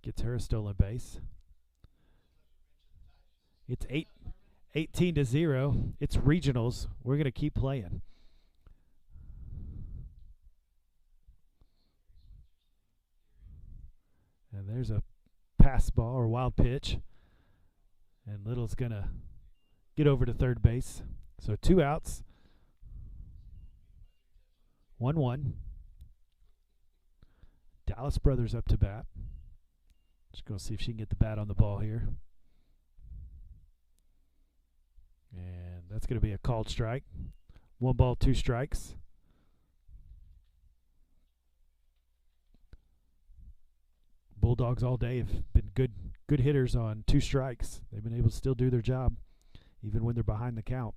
Gets her a stolen base. It's 18-0. It's regionals. We're going to keep playing. There's a pass ball or wild pitch. And Little's going to get over to third base. So 2 outs. 1-1. Dallas Brothers up to bat. Just going to see if she can get the bat on the ball here. And that's going to be a called strike. 1 ball, 2 strikes. Bulldogs all day have been good hitters on 2 strikes. They've been able to still do their job, even when they're behind the count.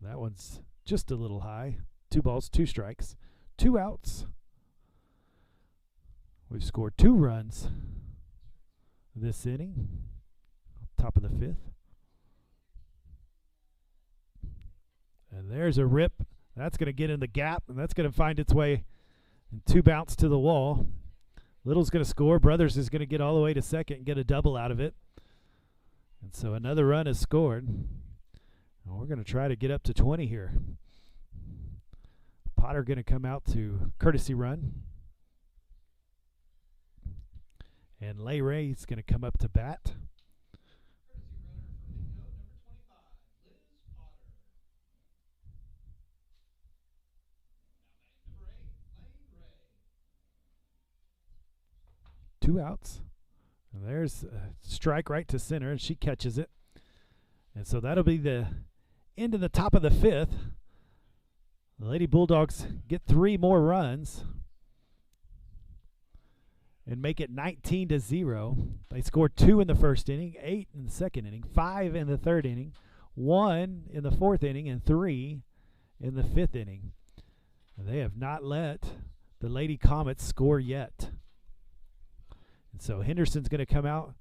That one's just a little high. 2 balls, 2 strikes, 2 outs. We've scored 2 runs this inning. Top of the 5th. And there's a rip. That's going to get in the gap, and that's going to find its way and 2 bounce to the wall. Little's going to score. Brothers is going to get all the way to second and get a double out of it. And so another run is scored. And we're going to try to get up to 20 here. Potter going to come out to courtesy run. And Lay Ray's going to come up to bat. Two outs. And there's a strike right to center, and she catches it. And so that'll be the end of the top of the 5th. The Lady Bulldogs get 3 more runs and make it 19-0. They scored 2 in the first inning, 8 in the second inning, 5 in the third inning, 1 in the fourth inning, and 3 in the 5th inning. And they have not let the Lady Comets score yet. And so Henderson's going to come out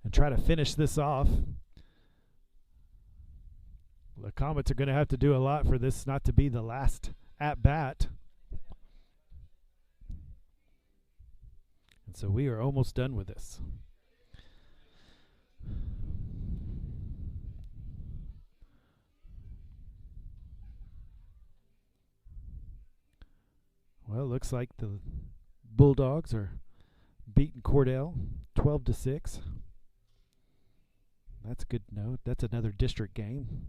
and try to finish this off. The Comets are going to have to do a lot for this not to be the last at-bat. And so we are almost done with this. Well, it looks like the Bulldogs are beating Cordell 12-6. That's good to know. That's another district game.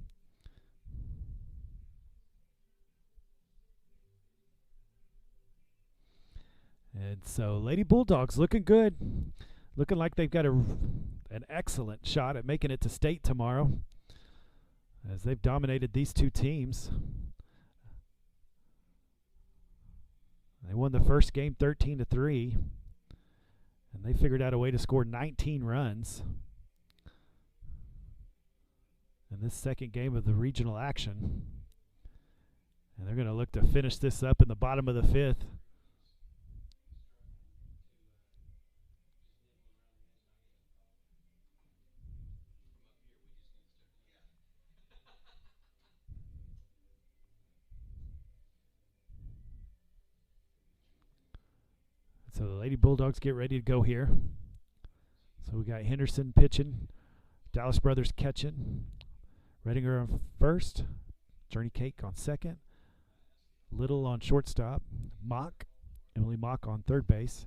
And so Lady Bulldogs looking good. Looking like they've got an excellent shot at making it to state tomorrow, as they've dominated these 2 teams. They won the first game 13-3, and they figured out a way to score 19 runs in this second game of the regional action. And they're going to look to finish this up in the bottom of the 5th. So the Lady Bulldogs get ready to go here. So we got Henderson pitching, Dallas Brothers catching, Redinger on first, Journey Cake on second, Little on shortstop, Emily Mock on third base.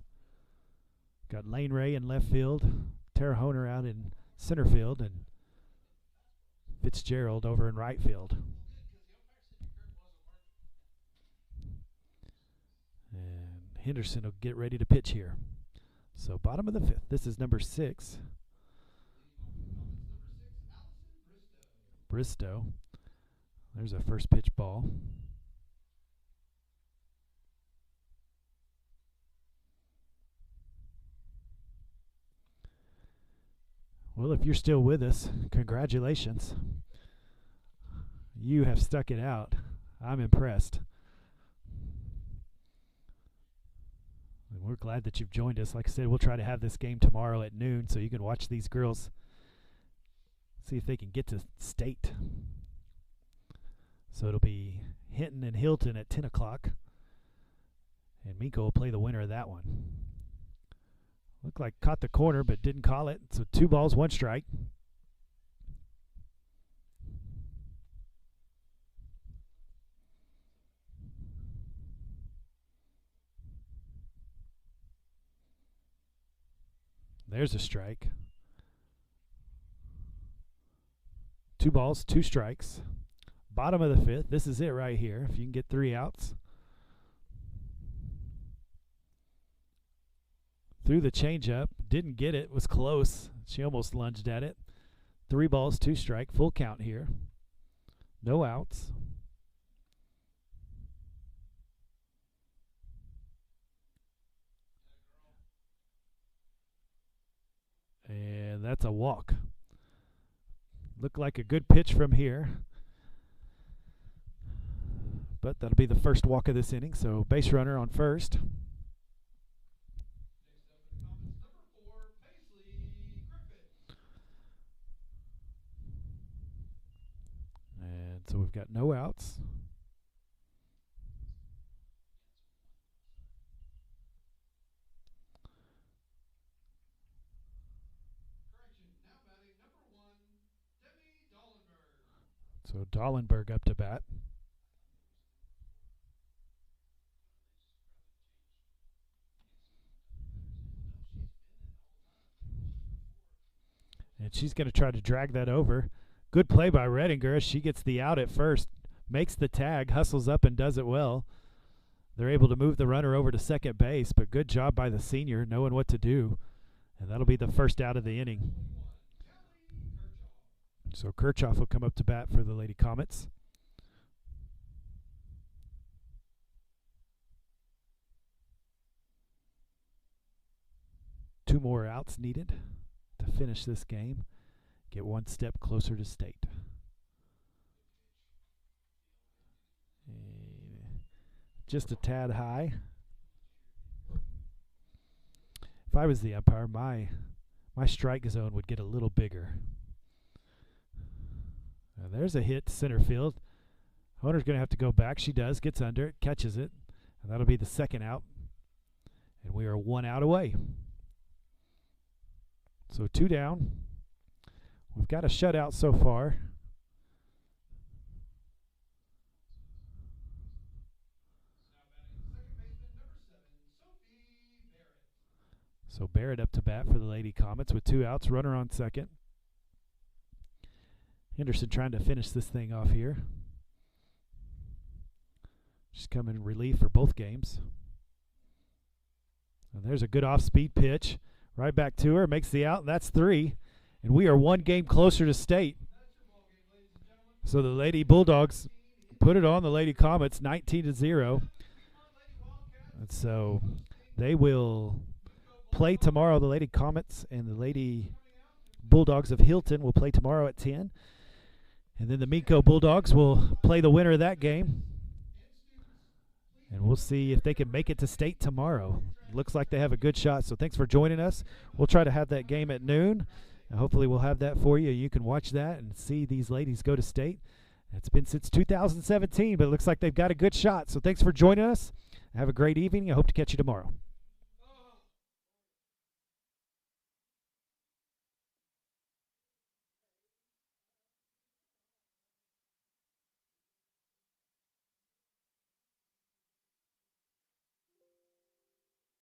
Got Lane Ray in left field, Tara Honer out in center field, and Fitzgerald over in right field. Henderson will get ready to pitch here. So bottom of the 5th. This is number 6. Bristow. There's a first pitch ball. Well, if you're still with us, congratulations. You have stuck it out. I'm impressed. And we're glad that you've joined us. Like I said, we'll try to have this game tomorrow at noon so you can watch these girls, see if they can get to state. So it'll be Hinton and Hinton at 10 o'clock. And Minco will play the winner of that one. Looked like caught the corner but didn't call it. So 2 balls, 1 strike. There's a strike. 2 balls, 2 strikes. Bottom of the 5th. This is it right here. If you can get 3 outs. Threw the changeup. Didn't get it. Was close. She almost lunged at it. 3 balls, 2 strike. Full count here. No outs. And that's a walk. Looked like a good pitch from here. But that'll be the first walk of this inning. So base runner on first. And so we've got no outs. So Dollenberg up to bat. And she's going to try to drag that over. Good play by Redinger. She gets the out at first, makes the tag, hustles up and does it well. They're able to move the runner over to second base, but good job by the senior knowing what to do. And that'll be the first out of the inning. So Kirchhoff will come up to bat for the Lady Comets. Two more outs needed to finish this game. Get one step closer to state. Just a tad high. If I was the umpire, my strike zone would get a little bigger. There's a hit to center field. Honer's going to have to go back. She does. Gets under it. Catches it. And that'll be the second out. And we are 1 out away. So 2 down. We've got a shutout so far. So Barrett up to bat for the Lady Comets with 2 outs. Runner on second. Henderson trying to finish this thing off here. She's come in relief for both games. And there's a good off-speed pitch. Right back to her. Makes the out. That's 3. And we are 1 game closer to state. So the Lady Bulldogs put it on the Lady Comets 19-0. And so they will play tomorrow. The Lady Comets and the Lady Bulldogs of Hinton will play tomorrow at 10. And then the Minco Bulldogs will play the winner of that game. And we'll see if they can make it to state tomorrow. Looks like they have a good shot. So thanks for joining us. We'll try to have that game at noon. And hopefully we'll have that for you. You can watch that and see these ladies go to state. It's been since 2017, but it looks like they've got a good shot. So thanks for joining us. Have a great evening. I hope to catch you tomorrow.